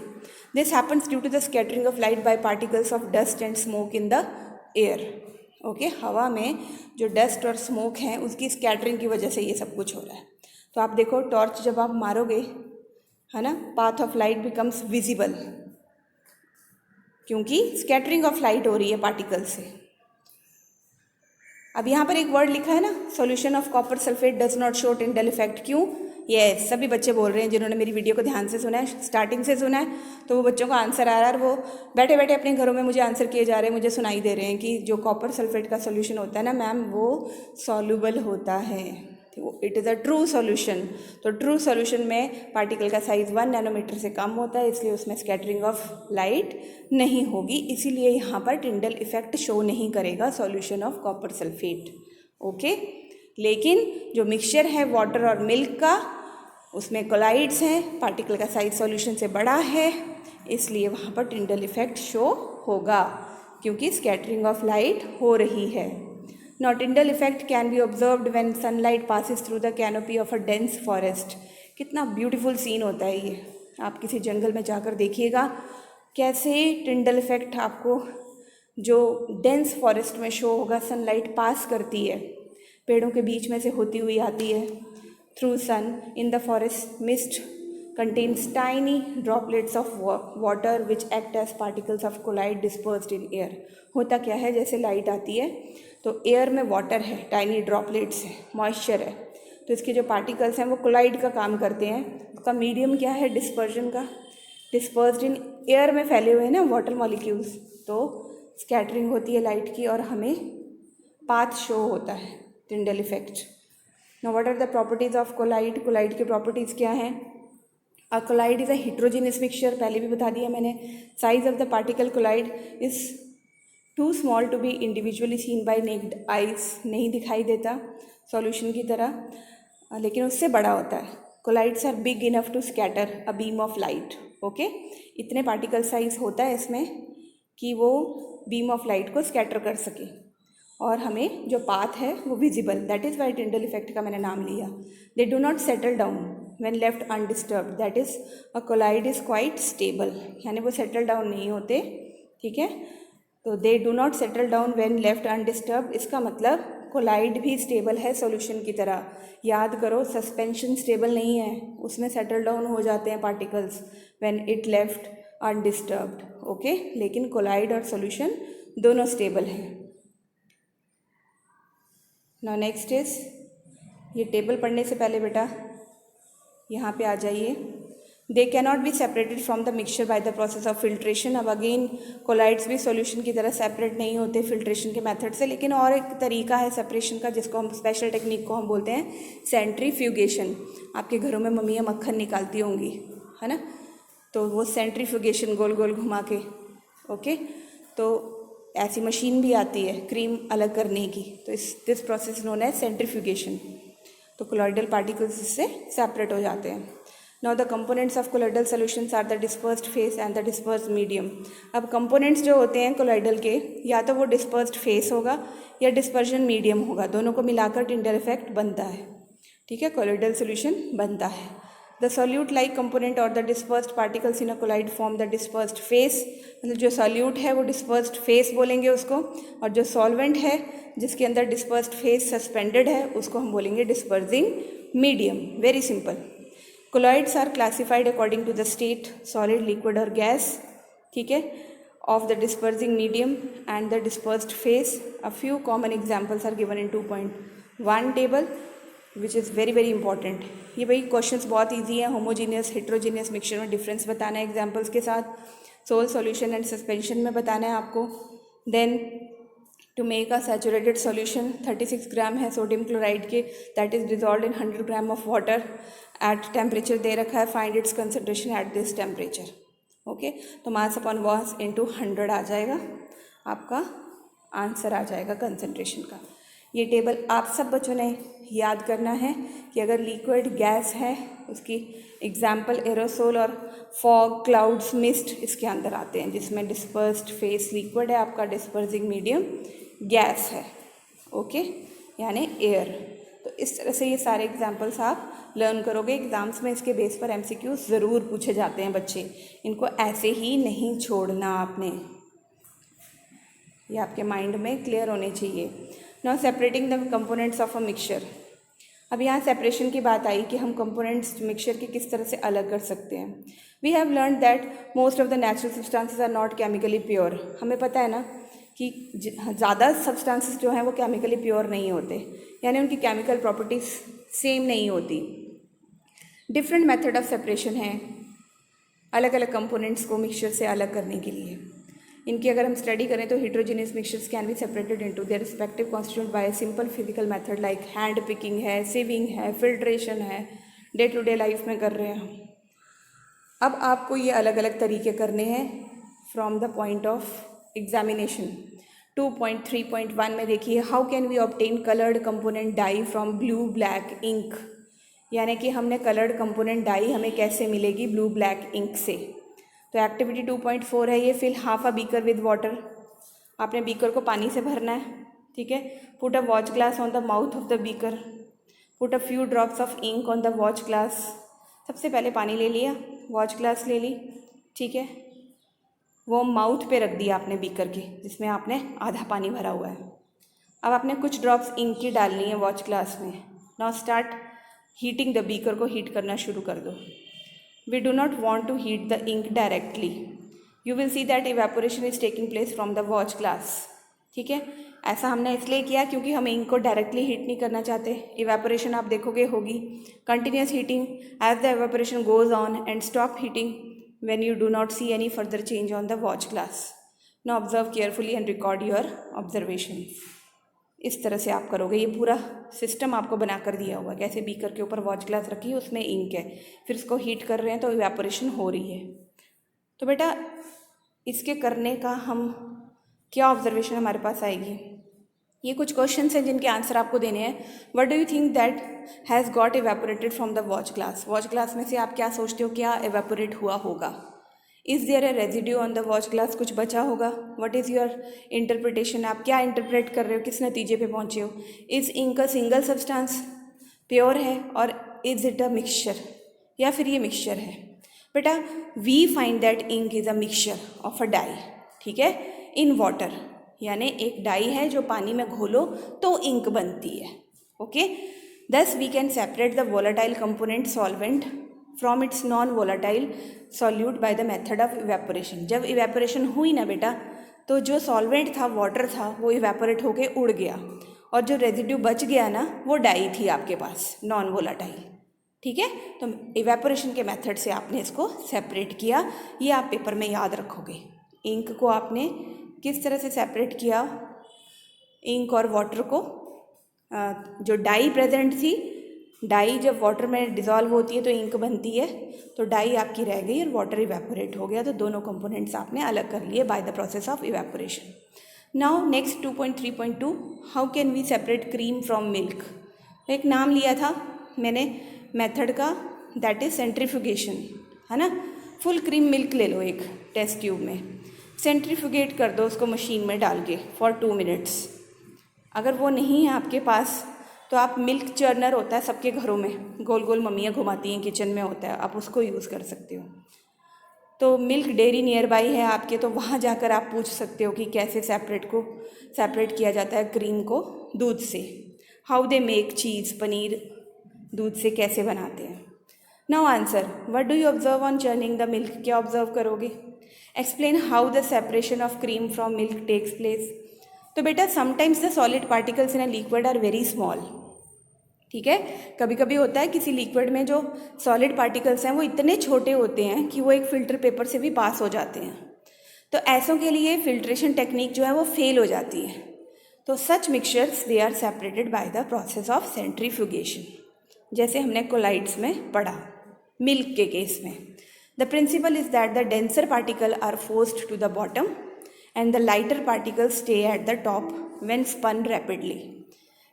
This happens due to the scattering of light by particles of dust and smoke in the air. Okay, हवा में जो डस्ट और स्मोक हैं उसकी स्कैटरिंग की वजह से ये सब कुछ हो रहा है। तो आप देखो, टॉर्च जब आप मारोगे, है ना, path of light becomes visible, क्योंकि स्कैटरिंग ऑफ लाइट हो रही है पार्टिकल से। अब यहाँ पर एक वर्ड लिखा है ना, solution of copper sulphate does not show Tyndall effect. क्यों? यस, सभी बच्चे बोल रहे हैं जिन्होंने मेरी वीडियो को ध्यान से सुना है, स्टार्टिंग से सुना है, तो वो बच्चों का आंसर आ रहा है और वो बैठे बैठे अपने घरों में मुझे आंसर किए जा रहे हैं, मुझे सुनाई दे रहे हैं कि जो कॉपर सल्फेट का सोल्यूशन होता है ना मैम, वो सॉल्युबल होता है, it is a true solution. तो ट्रू सॉल्यूशन में पार्टिकल का साइज़ 1 नैनोमीटर से कम होता है, इसलिए उसमें स्कैटरिंग ऑफ लाइट नहीं होगी, इसीलिए यहाँ पर टिंडल इफेक्ट शो नहीं करेगा solution of copper sulphate. Okay, लेकिन जो मिक्सचर है वाटर और मिल्क का, उसमें कोलाइड्स हैं, पार्टिकल का साइज सॉल्यूशन से बड़ा है, इसलिए वहाँ पर टिंडल इफेक्ट शो होगा, क्योंकि स्कैटरिंग ऑफ लाइट हो रही है। Now Tyndall effect can be observed when sunlight passes through the canopy of a dense forest। कितना ब्यूटीफुल सीन होता है ये, आप किसी जंगल में जाकर देखिएगा कैसे टिंडल इफेक्ट आपको जो डेंस फॉरेस्ट में शो होगा। सनलाइट पास करती है, पेड़ों के बीच में से होती हुई आती है through sun in the forest. Mist contains tiny droplets of water which act as particles of collide dispersed in air। होता क्या है, जैसे लाइट आती है तो एयर में वाटर है, टाइनी ड्रॉपलेट्स है, मॉइस्चर है, तो इसके जो पार्टिकल्स हैं वो कोलाइड का काम करते हैं। उसका मीडियम क्या है, डिस्पर्जन का, डिस्पर्स्ड इन एयर में फैले हुए हैं ना वाटर मॉलिक्यूल्स, तो स्कैटरिंग होती है लाइट की और हमें पाथ शो होता है, Tyndall effect. Now what are the properties of colloid? Colloid की प्रॉपर्टीज़ क्या हैं? A collide is a heterogeneous mixture, पहले भी बता दिया मैंने। Size of the particle collide is too small to be individually seen by naked eyes, नहीं दिखाई देता सॉल्यूशन की तरह, लेकिन उससे बड़ा होता है। Collides are big enough to scatter a beam of light। Okay, इतने पार्टिकल साइज होता है इसमें कि वो बीम ऑफ लाइट को स्कैटर कर सके और हमें जो पाथ है वो visible. That is why Tyndall effect का मैंने नाम लिया। They do not settle down when left undisturbed, that is a colloid is quite stable, यानी वो सेटल डाउन नहीं होते, ठीक है। तो they do not settle down when left undisturbed, इसका मतलब कोलाइड भी स्टेबल है सॉल्यूशन की तरह। याद करो, सस्पेंशन स्टेबल नहीं है, उसमें सेटल डाउन हो जाते हैं particles when it left undisturbed. Okay, लेकिन कोलाइड और सॉल्यूशन दोनों स्टेबल हैं। नाउ नेक्स्ट इज, ये टेबल पढ़ने से पहले बेटा यहाँ पे आ जाइए। They cannot be separated from the mixture by the process of filtration. अब अगेन कोलाइड्स भी सॉल्यूशन की तरह सेपरेट नहीं होते फिल्ट्रेशन के मेथड से, लेकिन और एक तरीका है सेपरेशन का जिसको हम स्पेशल टेक्निक को हम बोलते हैं सेंट्रीफ्यूगेशन। आपके घरों में मम्मियाँ मक्खन निकालती होंगी, है ना, तो वो सेंट्रीफ्यूगेशन गोल गोल घुमा के। ओके, तो ऐसी मशीन भी आती है क्रीम अलग करने की, तो this process known as centrifugation. तो कोलॉइडल पार्टिकल्स इससे सेपरेट हो जाते हैं। Now the components of colloidal solutions are the dispersed phase and the dispersed medium. अब कंपोनेंट्स जो होते हैं कोलॉइडल के, या तो वो डिस्पर्स्ड फेस होगा या डिस्पर्जन मीडियम होगा, दोनों को मिलाकर टिंडल इफेक्ट बनता है, ठीक है, कोलॉइडल सॉल्यूशन बनता है। द सॉल्यूट लाइक कंपोनेंट और the dispersed particles in a colloid form the dispersed face. मतलब जो सॉल्यूट है वो डिस्पर्स्ड फेस बोलेंगे उसको, और जो सॉल्वेंट है जिसके अंदर डिस्पर्स्ड फेस सस्पेंडेड है उसको हम बोलेंगे dispersing medium. Very simple. Colloids are classified according to the state, solid, liquid और गैस, ठीक है। of the dispersing medium and the dispersed phase. A few common examples are given in 2.1 table, which is very very important. ये भाई questions बहुत easy हैं. Homogeneous heterogeneous mixture में difference बताना है एग्जांपल्स के साथ. सोल सॉल्यूशन एंड सस्पेंशन में बताना है आपको. Then to make a saturated solution 36 gram है सोडियम क्लोराइड के, that is dissolve in 100 gram of water at temperature दे रखा है. Find its concentration at this temperature. Okay, तो मास अपॉन मास इंटू 100 आ जाएगा, आपका आंसर आ जाएगा कंसनट्रेशन का. ये टेबल आप सब बच्चों ने याद करना है कि अगर लिक्विड गैस है उसकी एग्जाम्पल एरोसोल और फॉग, क्लाउड्स, मिस्ट इसके अंदर आते हैं, जिसमें डिस्पर्स्ड फेस लिक्विड है, आपका डिस्पर्सिंग मीडियम गैस है. ओके, यानी एयर. तो इस तरह से ये सारे एग्जाम्पल्स आप लर्न करोगे. एग्ज़ाम्स में इसके बेस पर MCQ ज़रूर पूछे जाते हैं बच्चे, इनको ऐसे ही नहीं छोड़ना आपने, ये आपके माइंड में क्लियर होने चाहिए. Now separating the components of a mixture. अब यहाँ सेपरेशन की बात आई कि हम कंपोनेंट्स मिक्सचर के किस तरह से अलग कर सकते हैं. We have learn that most of the natural substances are not chemically pure. हमें पता है ना कि ज़्यादा सब्सटेंसेस जो हैं वो केमिकली प्योर नहीं होते, यानी उनकी केमिकल प्रॉपर्टीज़ सेम नहीं होती. डिफरेंट मेथड ऑफ सेपरेशन है अलग अलग कंपोनेंट्स को मिक्सचर से अलग करने के लिए. इनकी अगर हम स्टडी करें तो heterogeneous mixtures can be separated into their respective constituent bye simple physical method like hand picking है, सिविंग है, फिल्ट्रेशन है, डे टू डे लाइफ में कर रहे हैं हम. अब आपको ये अलग अलग तरीके करने हैं from the point of examination. 2.3.1 में देखिए, how can we obtain coloured component dye from blue black ink. यानी कि हमने कलर्ड कंपोनेंट डाई हमें कैसे मिलेगी ब्लू ब्लैक इंक से. तो एक्टिविटी 2.4 है ये, fill half a beaker with water. आपने बीकर को पानी से भरना है, ठीक है. Put a watch glass on the mouth of the beaker. Put a few drops of ink on the watch glass. सबसे पहले पानी ले लिया, वॉच ग्लास ले ली, ठीक है. वो माउथ पे रख दिया आपने बीकर के, जिसमें आपने आधा पानी भरा हुआ है. अब आपने कुछ ड्रॉप्स इंक की डालनी है वॉच ग्लास में. Now start heating the beaker. को हीट करना शुरू कर दो. We do not want to heat the ink directly. You will see that evaporation is taking place from the watch glass. ठीक है, ऐसा हमने इसलिए किया क्योंकि हम इंक को डायरेक्टली हीट नहीं करना चाहते. इवेपोरेशन आप देखोगे होगी continuous heating as the evaporation goes on and stop heating when you do not see any further change on the watch glass. Now observe carefully and record your observations. इस तरह से आप करोगे. ये पूरा सिस्टम आपको बना कर दिया हुआ है, कैसे बीकर के ऊपर वॉच ग्लास रखी है, उसमें इंक है, फिर उसको हीट कर रहे हैं तो इवेपोरेशन हो रही है. तो बेटा इसके करने का हम क्या ऑब्जर्वेशन हमारे पास आएगी. ये कुछ क्वेश्चंस हैं जिनके आंसर आपको देने हैं. What do you think that has got evaporated from the watch glass. Watch glass में से आप क्या सोचते हो क्या इवेपोरेट हुआ होगा. Is there a residue on the watch glass. कुछ बचा होगा. What is your interpretation. आप क्या इंटरप्रेट कर रहे हो, किस नतीजे पे पहुँचे हो. Is ink a single substance, pure है, और इज़ इट अ मिक्सचर, या फिर ये मिक्सचर है. बेटा we find that ink is a mixture of a dye, ठीक है, इन वाटर. यानी एक डाई है जो पानी में घोलो तो इंक बनती है. Okay, thus we can separate the volatile component solvent from its non volatile solute by the method of evaporation. जब इवेपोरेशन हुई ना बेटा, तो जो सॉल्वेंट था, वाटर था, वो इवेपोरेट होके उड़ गया, और जो रेजिड्यू बच गया ना, वो डाई थी आपके पास नॉन वोलाटाइल. ठीक है, तो इवेपोरेशन के मेथड से आपने इसको सेपरेट किया. ये आप पेपर में याद रखोगे. इंक को आपने किस तरह से सेपरेट किया, इंक और वाटर को. जो डाई प्रेजेंट थी, डाई जब वाटर में डिज़ोल्व होती है तो इंक बनती है, तो डाई आपकी रह गई और वाटर इवेपोरेट हो गया. तो दोनों कंपोनेंट्स आपने अलग कर लिए by the process of evaporation. Now next 2.3.2, how can we separate cream from milk. एक नाम लिया था मैंने मेथड का, दैट इज़ सेंट्रीफ्यूगेशन, है ना. फुल क्रीम मिल्क ले लो एक टेस्ट ट्यूब में, सेंट्रीफ्यूगेट कर दो उसको मशीन में डाल के फॉर 2 मिनट्स. अगर वो नहीं है आपके पास तो आप मिल्क चर्नर होता है सबके घरों में, गोल गोल मम्मियाँ घुमाती हैं, किचन में होता है, आप उसको यूज़ कर सकते हो. तो मिल्क डेयरी नियर बाई है आपके, तो वहाँ जाकर आप पूछ सकते हो कि कैसे सेपरेट किया जाता है क्रीम को दूध से. How they make cheese, paneer दूध से कैसे बनाते हैं. Now answer, what do you observe on churning the milk. क्या ऑब्जर्व करोगे. Explain how the separation of cream from milk takes place. तो बेटा sometimes the solid particles in a liquid are very small. ठीक है, कभी कभी होता है किसी लिक्विड में जो सॉलिड पार्टिकल्स हैं वो इतने छोटे होते हैं कि वो एक फ़िल्टर पेपर से भी पास हो जाते हैं। तो ऐसों के लिए फिल्ट्रेशन टेक्निक जो है वो फेल हो जाती है। तो such mixtures they are separated by the process of centrifugation, जैसे हमने कोलाइड्स में पढ़ा मिल्क के केस में। The principle is that the denser particle are forced to the bottom and the lighter particle stay at the top when spun rapidly.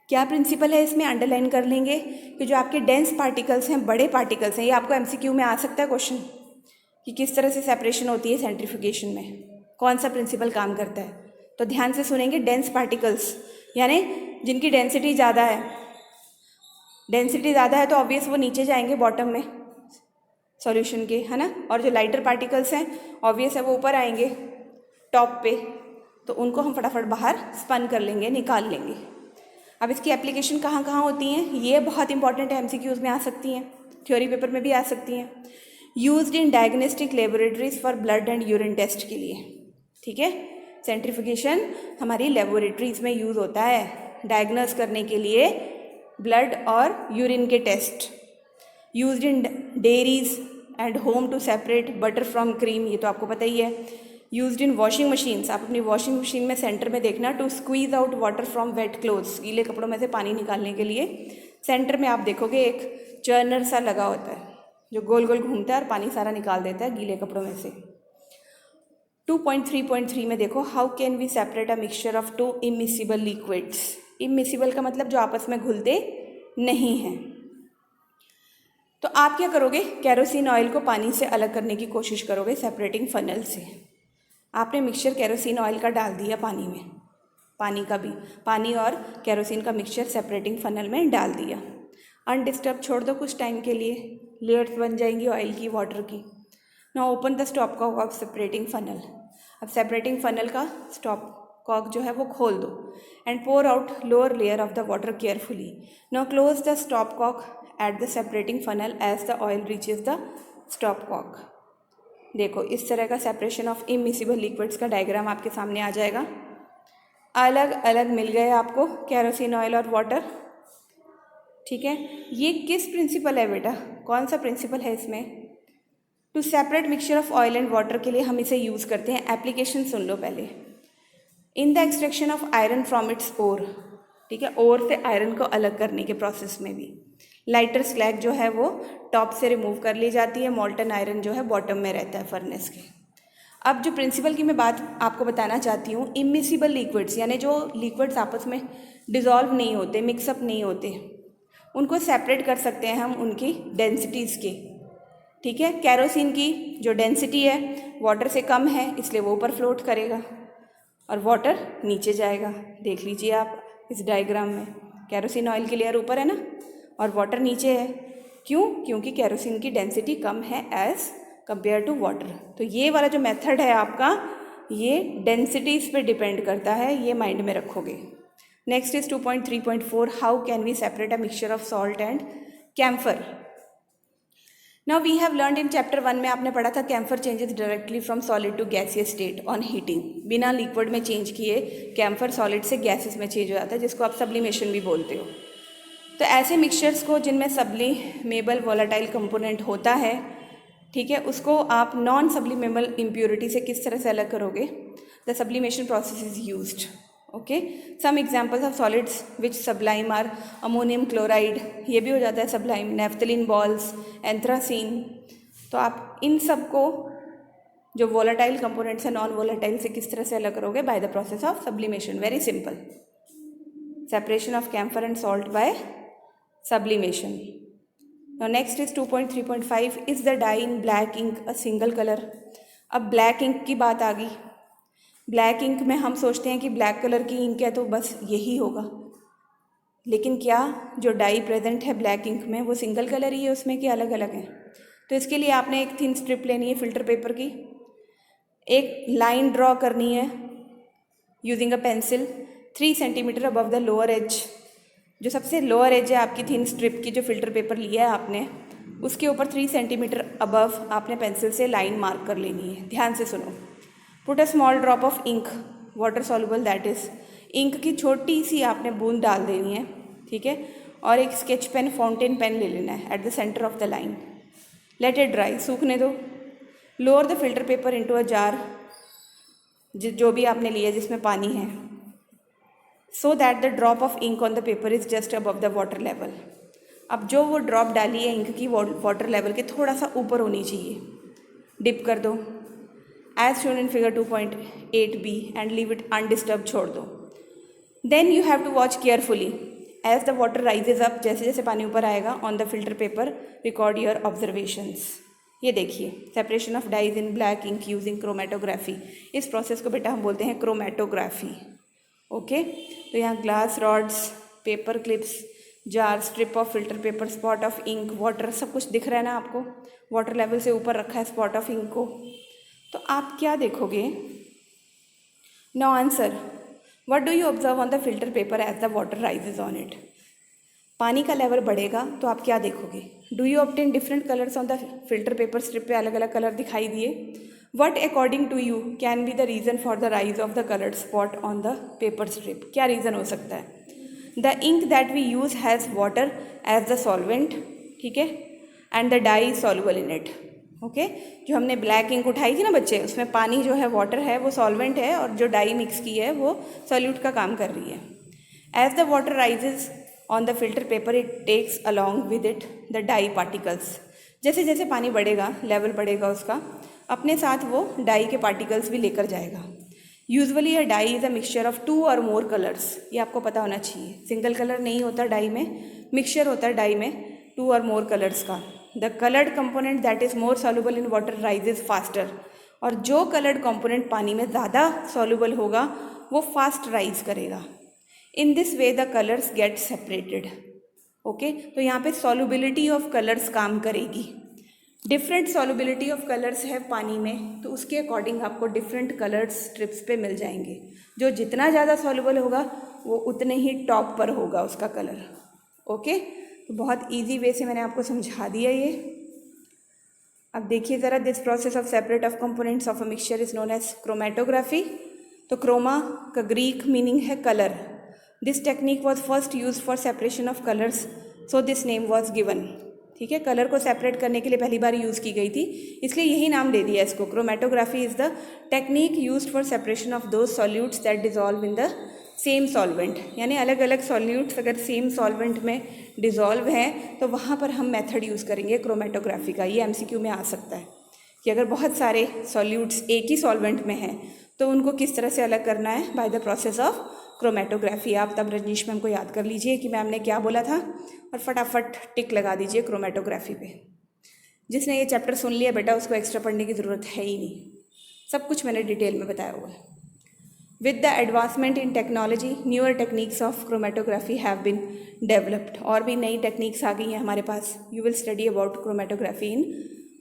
क्या principle है इसमें, underline कर लेंगे कि जो आपके डेंस पार्टिकल्स हैं, बड़े पार्टिकल्स हैं, ये आपको एमसीक्यू में आ सकता है क्वेश्चन कि किस तरह से सेपरेशन होती है सेंट्रीफ्यूगेशन में, कौन सा प्रिंसिपल काम करता है। तो ध्यान से सुनेंगे, डेंस पार्टिकल्स यानी जिनकी डेंसिटी ज़्यादा है, डेंसिटी ज़्यादा है तो ऑब्वियस वो नीचे जाएंगे बॉटम में सॉल्यूशन के, है ना। और जो लाइटर पार्टिकल्स हैं ऑब्वियस है वो ऊपर आएंगे टॉप पे, तो उनको हम फटाफट बाहर स्पन कर लेंगे, निकाल लेंगे। अब इसकी एप्लीकेशन कहाँ कहाँ होती हैं, ये बहुत इंपॉर्टेंट है, एमसीक्यूज़ में आ सकती हैं, थ्योरी पेपर में भी आ सकती हैं। Used in diagnostic laboratories for blood and urine test के लिए। ठीक है, सेंट्रीफ्यूगेशन हमारी लेबोरेटरीज में यूज़ होता है डायग्नोस करने के लिए ब्लड और यूरिन के test. Used in dairies and home to separate butter from cream, ये तो आपको पता ही है। यूज्ड इन वॉशिंग मशीन्स, आप अपनी वॉशिंग मशीन में सेंटर में देखना, to squeeze out water from wet clothes, गीले कपड़ों में से पानी निकालने के लिए सेंटर में आप देखोगे एक चर्नर सा लगा होता है जो गोल गोल घूमता है और पानी सारा निकाल देता है गीले कपड़ों में से। 2.3.3 में देखो, how can we separate a mixture of two immiscible liquids. Immiscible का मतलब जो आपस में घुलते नहीं हैं। तो आप क्या करोगे, केरोसिन ऑयल को पानी से अलग करने की कोशिश करोगे सेपरेटिंग फनल से। आपने मिक्सचर केरोसिन ऑयल का डाल दिया पानी में, पानी का भी, पानी और केरोसिन का मिक्सचर सेपरेटिंग फनल में डाल दिया, अनडिस्टर्ब छोड़ दो कुछ टाइम के लिए, लेयर्स बन जाएंगी ऑयल की, वाटर की। Now open the stopcock of separating funnel. अब सेपरेटिंग फनल का स्टॉप कॉक जो है वो खोल दो and pour out lower layer of the water carefully. Now close the stopcock at the separating funnel as the oil reaches the stopcock. देखो इस तरह का सेपरेशन ऑफ इमिसिबल लिक्विड्स का डायग्राम आपके सामने आ जाएगा। अलग अलग मिल गए आपको केरोसिन ऑयल और वाटर। ठीक है, ये किस प्रिंसिपल है बेटा, कौन सा प्रिंसिपल है इसमें, to separate mixture of oil and water के लिए हम इसे यूज़ करते हैं। एप्लीकेशन सुन लो पहले। In the extraction of iron from its ore, ठीक है, ओर से आयरन को अलग करने के प्रोसेस में भी लाइटर स्लैग जो है वो टॉप से रिमूव कर ली जाती है, मोल्टन आयरन जो है बॉटम में रहता है फर्नेस के। अब जो प्रिंसिपल की मैं बात आपको बताना चाहती हूँ, इमिसिबल लिक्विड्स यानी जो लिक्विड्स आपस में डिज़ोल्व नहीं होते, मिक्सअप नहीं होते, उनको सेपरेट कर सकते हैं हम उनकी डेंसिटीज़ के। ठीक है, केरोसिन की जो डेंसिटी है वाटर से कम है इसलिए वो ऊपर फ्लोट करेगा और वाटर नीचे जाएगा। देख लीजिए आप इस डायग्राम में, केरोसिन ऑयल की लेयर ऊपर है ना और वाटर नीचे है। क्यों? क्योंकि केरोसिन की डेंसिटी कम है एज़ कंपेयर टू वाटर। तो ये वाला जो मेथड है आपका, ये डेंसिटीज़ पे डिपेंड करता है, ये माइंड में रखोगे। Next is 2.3.4, how can we separate a mixture of salt and camphor. Now we have learned in chapter 1 में आपने पढ़ा था camphor changes directly from solid to gaseous state on heating. बिना लिक्विड में चेंज किए camphor solid से gases में change हो जाता है, जिसको आप सब्लिमेशन भी बोलते हो। तो ऐसे मिक्सचर्स को जिनमें सब्लिमेबल वोलेटाइल कंपोनेंट होता है, ठीक है, उसको आप नॉन सब्लिमेबल इम्प्योरिटी से किस तरह से अलग करोगे। The sublimation process is used. Okay, some examples of solids which sublime are ammonium chloride, ये भी हो जाता है सब्लाइम, नेफ्थलीन बॉल्स, एंथ्रासीन। तो आप इन सब को जो वोलेटाइल कंपोनेंट्स है नॉन वोलेटाइल से किस तरह से अलग करोगे, by the process of sublimation. Very simple, separation of camphor and salt by sublimation. Now next is 2.3.5, is the dye in black ink a single color। अब ब्लैक इंक की बात आ गई। ब्लैक इंक में हम सोचते हैं कि ब्लैक कलर की इंक है तो बस यही होगा, लेकिन क्या जो डाई प्रेजेंट है ब्लैक इंक में वो सिंगल कलर ही है उसमें कि अलग अलग है। तो इसके लिए आपने एक थिन स्ट्रिप लेनी है फिल्टर पेपर की, एक लाइन ड्रॉ करनी है using a pencil 3 centimetre above the lower edge. जो सबसे लोअर एज है आपकी थिन स्ट्रिप की, जो फिल्टर पेपर लिया है आपने, उसके ऊपर 3 सेंटीमीटर अबव आपने पेंसिल से लाइन मार्क कर लेनी है। ध्यान से सुनो। Put a small drop of ink water soluble, that is ink की छोटी सी आपने बूंद डाल देनी है, ठीक है। और एक स्केच पेन, फाउंटेन पेन ले लेना है at the centre of the line. Let it dry, सूखने दो। Lower the filter paper into a jar, जो भी आपने लिया जिसमें पानी है, so that the drop of ink on the paper is just above the water level. अब जो वो ड्रॉप डाली है इंक की वाटर लेवल के थोड़ा सा ऊपर होनी चाहिए। डिप कर दो as shown in figure 2.8b and leave it undisturb, छोड़ दो। Then you have to watch carefully as the water rises up, जैसे जैसे पानी ऊपर आएगा on the filter paper record your observations. ये देखिए, separation of dyes in black ink using chromatography. इस प्रोसेस को बेटा हम बोलते हैं क्रोमेटोग्राफी। ओके, तो यहाँ glass rods, paper clips, jar, strip of filter paper, spot of ink, water, सब कुछ दिख रहा है ना आपको। वाटर लेवल से ऊपर रखा है स्पॉट ऑफ इंक को। तो आप क्या देखोगे? No answer. What do you observe on the filter paper as the water rises on it? पानी का लेवल बढ़ेगा तो आप क्या देखोगे? Do you obtain different colours on the filter paper strip पे अलग अलग कलर दिखाई दिए? What according to you can be the reason for the rise of the coloured spot on the paper strip? क्या रीज़न हो सकता है? The ink that we use has water as the solvent, ठीक है, and the dye soluble in it. Okay, जो हमने black ink उठाई थी ना बच्चे, उसमें पानी जो है वाटर है वो सॉल्वेंट है, और जो डाई मिक्स की है वो सॉल्यूट का काम कर रही है। As the water rises on the filter paper it takes along with it the dye particles. जैसे जैसे पानी बढ़ेगा, लेवल बढ़ेगा उसका, अपने साथ वो डाई के पार्टिकल्स भी लेकर जाएगा। Usually a dye is a mixture of 2 और मोर कलर्स। ये आपको पता होना चाहिए, सिंगल कलर नहीं होता डाई में, मिक्सचर होता है डाई में 2 और मोर कलर्स का। The coloured component that is more soluble in water rises faster. और जो कलर्ड कंपोनेंट पानी में ज़्यादा सॉल्युबल होगा वो फास्ट राइज करेगा। In this way the colours get separated. Okay, तो यहाँ पे सॉल्युबिलिटी ऑफ कलर्स काम करेगी। डिफरेंट सॉल्युबिलिटी ऑफ कलर्स है पानी में, तो उसके अकॉर्डिंग आपको डिफरेंट कलर्स स्ट्रिप्स पे मिल जाएंगे। जो जितना ज़्यादा सॉल्युबल होगा वो उतने ही टॉप पर होगा उसका कलर। ओके, तो बहुत इजी वे से मैंने आपको समझा दिया ये। अब देखिए ज़रा, this process of separate of components of a mixture is known as chromatography. तो क्रोमा का ग्रीक मीनिंग है colour. This technique was first use for separation of colours, so this name was given. ठीक है, colour को separate करने के लिए पहली बार यूज़ की गई थी, इसलिए यही नाम दे दिया इसको। Chromatography is the technique used for separation of those solutes that dissolve in the same solvent. यानी अलग अलग सॉल्यूट्स अगर सेम सॉल्वेंट में डिजॉल्व हैं तो वहाँ पर हम मेथड यूज़ करेंगे क्रोमेटोग्राफी का। ये एमसीक्यू में आ सकता है कि अगर बहुत सारे सॉल्यूट्स एक ही सॉल्वेंट में हैं तो उनको किस तरह से अलग करना है, bye the process of chromatography. आप तब रजनीश मैम को याद कर लीजिए कि मैम ने क्या बोला था और फटाफट टिक लगा दीजिए क्रोमेटोग्राफी पे। जिसने ये चैप्टर सुन लिया बेटा उसको एक्स्ट्रा पढ़ने की ज़रूरत है ही नहीं, सब कुछ मैंने डिटेल में बताया हुआ है। With the advancement in technology newer techniques of chromatography have been developed. और भी नई टेक्निक्स आ गई हैं हमारे पास। You will study about chromatography in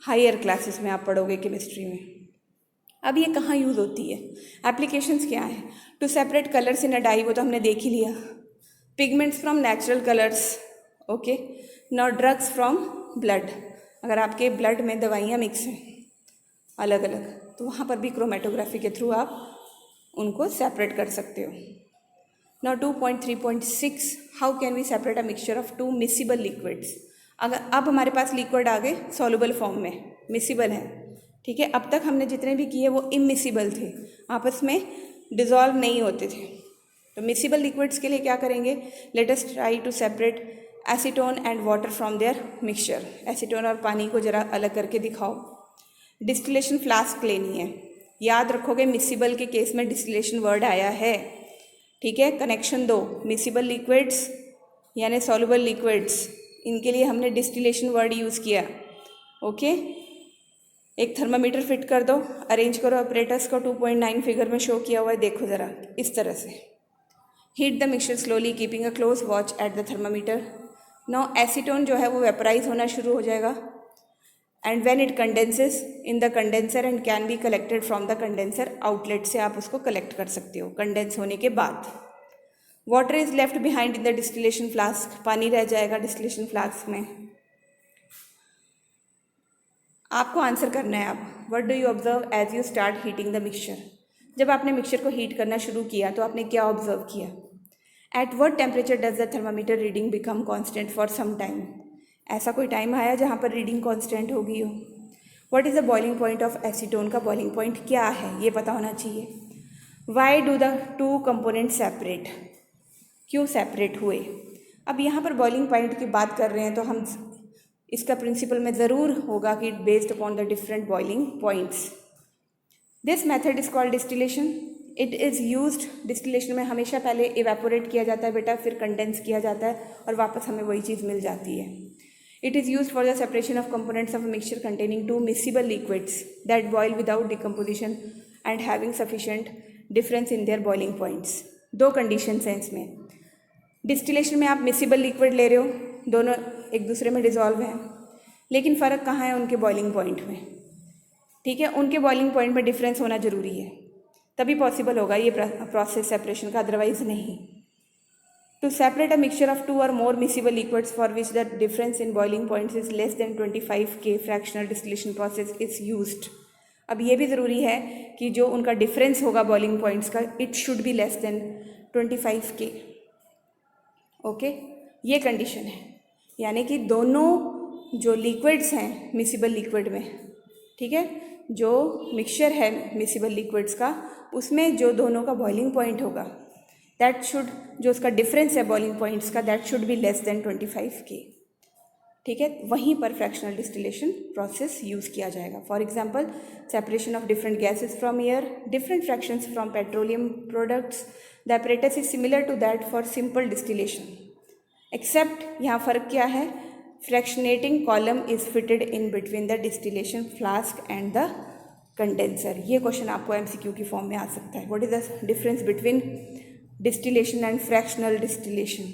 higher classes में, आप पढ़ोगे केमिस्ट्री में। अब ये कहाँ यूज़ होती है, एप्लीकेशंस क्या हैं? To separate colours in a dye, वो तो हमने देख ही लिया। Pigments from natural colours, okay. Now drugs from blood, अगर आपके ब्लड में दवाइयाँ मिक्स हैं अलग अलग, तो वहाँ पर भी क्रोमेटोग्राफी के थ्रू आप उनको सेपरेट कर सकते हो। Now 2.3.6 how can we separate a mixture of 2 miscible liquids. अगर अब हमारे पास लिक्विड आ गए सॉल्युबल फॉर्म में, मिसिबल है, ठीक है। अब तक हमने जितने भी किए वो इमिसिबल थे, आपस में डिज़ोल्व नहीं होते थे। तो मिसिबल लिक्विड्स के लिए क्या करेंगे? Let us try to separate acetone and water from their mixture. Acetone और पानी को ज़रा अलग करके दिखाओ। डिस्टिलेशन फ्लास्क लेनी है। याद रखोगे मिसिबल के केस में डिस्टिलेशन वर्ड आया है, ठीक है। कनेक्शन दो, मिसिबल लिक्विड्स यानी सॉल्युबल लिक्विड्स, इनके लिए हमने डिस्टिलेशन वर्ड यूज़ किया, ओके। एक थर्मामीटर फिट कर दो, अरेंज करो ऑपरेटर्स को, 2.9 फिगर में शो किया हुआ है, देखो ज़रा इस तरह से। Heat the mixture slowly keeping a close watch at the thermometer. Now acetone जो है वो वेपराइज होना शुरू हो जाएगा and when it condenses in the condenser and can be collected from the condenser. Outlet से आप उसको कलेक्ट कर सकते हो कंडेंस होने के बाद। Water is left behind in the distillation flask, पानी रह जाएगा डिस्टिलेशन फ्लास्क में। आपको आंसर करना है। आप what do you observe as you start heating the mixture. जब आपने मिक्सचर को हीट करना शुरू किया तो आपने क्या ऑब्जर्व किया। At what temperature does the thermometer reading become constant for some time. ऐसा कोई टाइम आया जहाँ पर रीडिंग कॉन्स्टेंट हो गई हो। What is the boiling point of acetone. का बॉइलिंग पॉइंट क्या है ये पता होना चाहिए। Why do the two component separate. क्यों सेपरेट हुए। अब यहाँ पर बॉइलिंग पॉइंट की बात कर रहे हैं तो हम इसका प्रिंसिपल में ज़रूर होगा कि based upon the different boiling points. This method is called distillation. It is used. Distillation में हमेशा पहले इवेपोरेट किया जाता है बेटा, फिर कंडेंस किया जाता है और वापस हमें वही चीज़ मिल जाती है। It is used for the separation of components of mixture containing two miscible liquids that boil without decomposition and having sufficient difference in their boiling points. दो कंडीशंस हैं इसमें। डिस्टिलेशन में आप मिसिबल लिक्विड ले रहे हो, दोनों एक दूसरे में डिज़ोल्व हैं, लेकिन फ़र्क कहाँ है उनके बॉइलिंग पॉइंट में। ठीक है, उनके बॉइलिंग पॉइंट में डिफरेंस होना ज़रूरी है, तभी पॉसिबल होगा ये प्रोसेस सेपरेशन का, अदरवाइज नहीं। To separate a mixture of two or more miscible liquids for which the difference in boiling points is less than 25 K fractional distillation process is used. अब ये भी ज़रूरी है कि जो उनका डिफरेंस होगा बॉइलिंग पॉइंट्स का, it should be less than 25 K। Okay, ये कंडीशन है। यानी कि दोनों जो लिक्विड्स हैं मिसिबल लिक्विड में, ठीक है, जो मिक्सचर है मिसिबल लिक्विड्स का, उसमें जो दोनों का बॉइलिंग पॉइंट होगा दैट शुड, जो उसका डिफरेंस है बॉइलिंग पॉइंट्स का, that should be less than 25 K। ठीक है, वहीं पर फ्रैक्शनल डिस्टिलेशन प्रोसेस यूज़ किया जाएगा। For example separation of different gases from air, different fractions from petroleum products. The apparatus is similar to that for simple distillation, except यहाँ फ़र्क क्या है, fractionating column is fitted in between the distillation flask and the condenser. ये question आपको MCQ की form में आ सकता है। What is the difference between distillation and fractional distillation.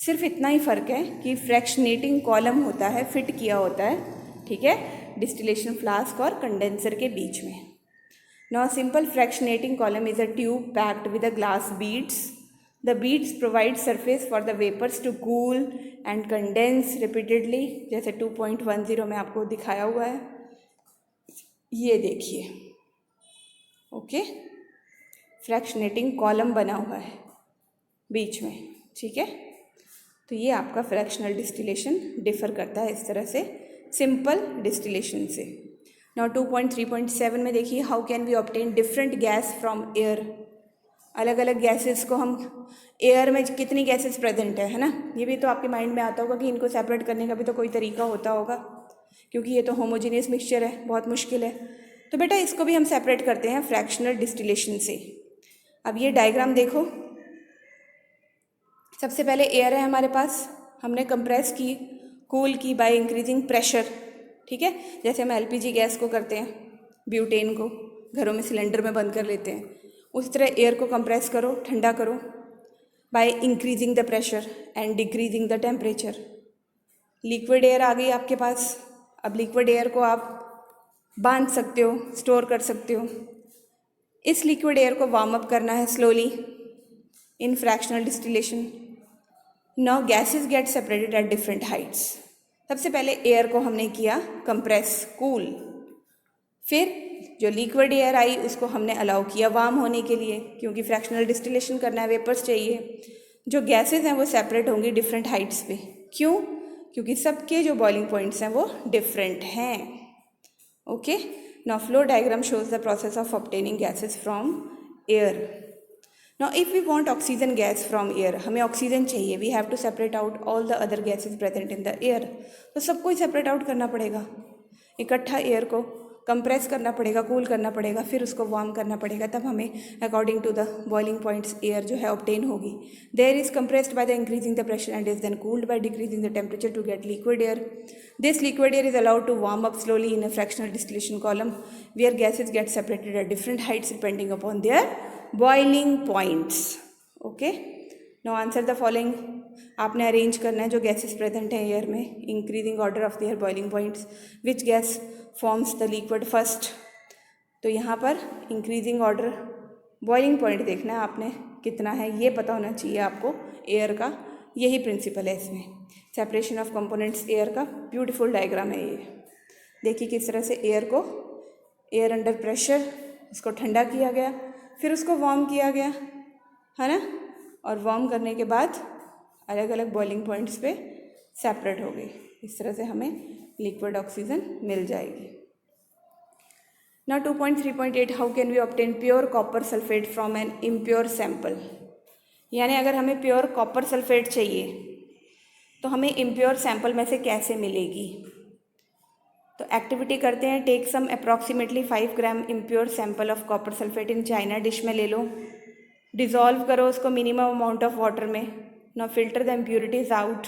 सिर्फ इतना ही फ़र्क है कि फ्रैक्शनेटिंग कॉलम होता है, फिट किया होता है, ठीक है, डिस्टिलेशन फ्लास्क और कंडेंसर के बीच में। Now simple fractionating column is a tube packed with a glass beads. The beads provide surface for the vapors to cool and condense repeatedly, जैसे 2.10 में आपको दिखाया हुआ है, ये देखिए। ओके, फ्रैक्शनेटिंग कॉलम बना हुआ है बीच में, ठीक है। तो ये आपका फ्रैक्शनल डिस्टिलेशन डिफ़र करता है इस तरह से सिंपल डिस्टिलेशन से। नाउ 2.3.7 में देखिए, how can we obtain different gas from air. अलग अलग गैसेस को हम, एयर में कितनी गैसेस प्रेजेंट है ना, ये भी तो आपके माइंड में आता होगा कि इनको सेपरेट करने का भी तो कोई तरीका होता होगा, क्योंकि ये तो होमोजीनियस मिक्सचर है, बहुत मुश्किल है। तो बेटा इसको भी हम सेपरेट करते हैं फ्रैक्शनल डिस्टिलेशन से। अब ये डायग्राम देखो, सबसे पहले एयर है हमारे पास, हमने कंप्रेस की, कूल की बाय इंक्रीजिंग प्रेशर, ठीक है, जैसे हम LPG गैस को करते हैं, ब्यूटेन को घरों में सिलेंडर में बंद कर लेते हैं, उस तरह एयर को कंप्रेस करो, ठंडा करो by increasing the pressure and decreasing the temperature. Liquid air आ गई आपके पास। अब लिक्विड एयर को आप बांध सकते हो, स्टोर कर सकते हो। इस लिक्विड एयर को वार्म अप करना है slowly in fractional distillation. Now gases gate separated at different Heights. सबसे पहले एयर को हमने किया कंप्रेस, कूल, फिर जो लिक्विड एयर आई उसको हमने अलाउ किया वार्म होने के लिए, क्योंकि फ्रैक्शनल डिस्टिलेशन करना है, वेपर्स चाहिए। जो गैसेस हैं वो सेपरेट होंगी डिफरेंट हाइट्स पे। क्यों? क्योंकि सबके जो बॉइलिंग पॉइंट्स हैं वो डिफरेंट हैं। Okay, now flow diagram shows the process of obtaining gases from air. Now if we want oxygen gas from air, हमें ऑक्सीजन चाहिए, we have to separate out all the other gases present in the air. तो सबको ही separate out करना पड़ेगा, इकट्ठा air को compress करना पड़ेगा, कूल करना पड़ेगा, फिर उसको वार्म करना पड़ेगा, तब हमें according to the boiling points air जो है ऑब्टेन होगी। There is compressed by the increasing the pressure and is then cooled by decreasing the temperature to get liquid air. This liquid air is allowed to warm up slowly in a fractional distillation column where gases get separated at different heights depending upon their boiling points. Okay, now answer the following. आपने arrange करना है जो gases present हैं air में, increasing order of their boiling points, which gas forms the liquid first. तो यहाँ पर increasing order boiling point देखना है आपने कितना है, ये पता होना चाहिए आपको एयर का। यही प्रिंसिपल है इसमें, सेपरेशन ऑफ कंपोनेंट्स एयर का। ब्यूटीफुल डायग्राम है ये। देखिए किस तरह से एयर अंडर प्रेशर उसको ठंडा किया गया, फिर उसको वार्म किया गया, है ना, और वार्म करने के बाद अलग अलग बॉइलिंग पॉइंट्स पे सेपरेट हो गई। इस तरह से हमें लिक्विड ऑक्सीजन मिल जाएगी। Now 2.3.8 how can we obtain pure copper sulphate from an impure sample. यानी अगर हमें प्योर कॉपर सल्फेट चाहिए तो हमें इम्प्योर सैंपल में से कैसे मिलेगी। तो एक्टिविटी करते हैं, take some approximately 5 gram impure sample of copper sulphate in china dish में ले लो, डिज़ोल्व करो उसको मिनिमम अमाउंट ऑफ वाटर में। Now filter the impurities out.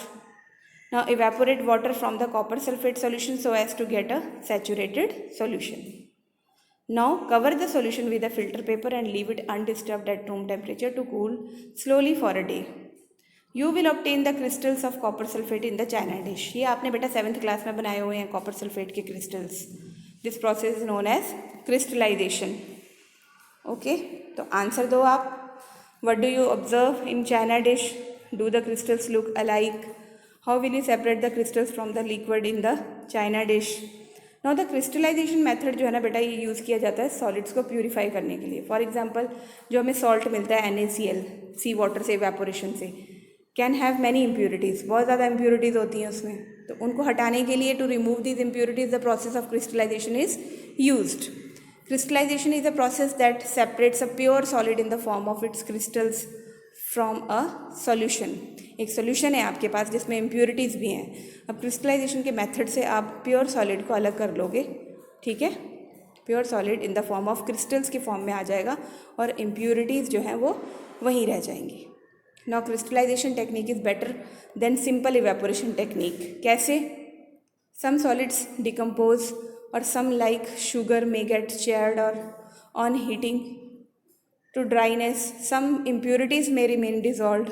Now evaporate water from the copper sulphate solution so as to get a saturated solution. Now cover the solution with a filter paper and leave it undisturbed at room temperature to cool slowly for a day. You will obtain the crystals of copper sulfate in the china dish. ये आपने बेटा 7th class में बनाए हुए हैं copper sulphate के crystals. This process is known as crystallisation. Okay, तो answer दो आप। What do you observe in china dish? Do the crystals look alike? How will you separate the crystals from the liquid in the china dish? Now the crystallisation method जो है ना बेटा, ये use किया जाता है सॉलिड्स को purify करने के लिए। फॉर एग्जांपल जो हमें सॉल्ट मिलता है NaCl सी वाटर से इवेपोरेशन से, कैन हैव मैनी इम्प्योरिटीज़, बहुत ज़्यादा इम्प्योरिटीज़ होती हैं उसमें, तो उनको हटाने के लिए to remove these impurities the process of crystallisation is used. Crystallisation is a process that separates a pure solid in the form of its crystals from a solution. एक सॉल्यूशन है आपके पास जिसमें इम्प्योरिटीज़ भी हैं। अब क्रिस्टलाइजेशन के method से आप प्योर सॉलिड को अलग कर लोगे, ठीक है, pure solid in the form of crystals के फॉर्म में आ जाएगा और इम्प्योरिटीज़ जो हैं वो वहीं रह जाएंगी। Now crystallization technique is better than simple evaporation technique. कैसे? Some solids decompose or some like sugar may get charred or on heating to dryness, some impurities may remain dissolved,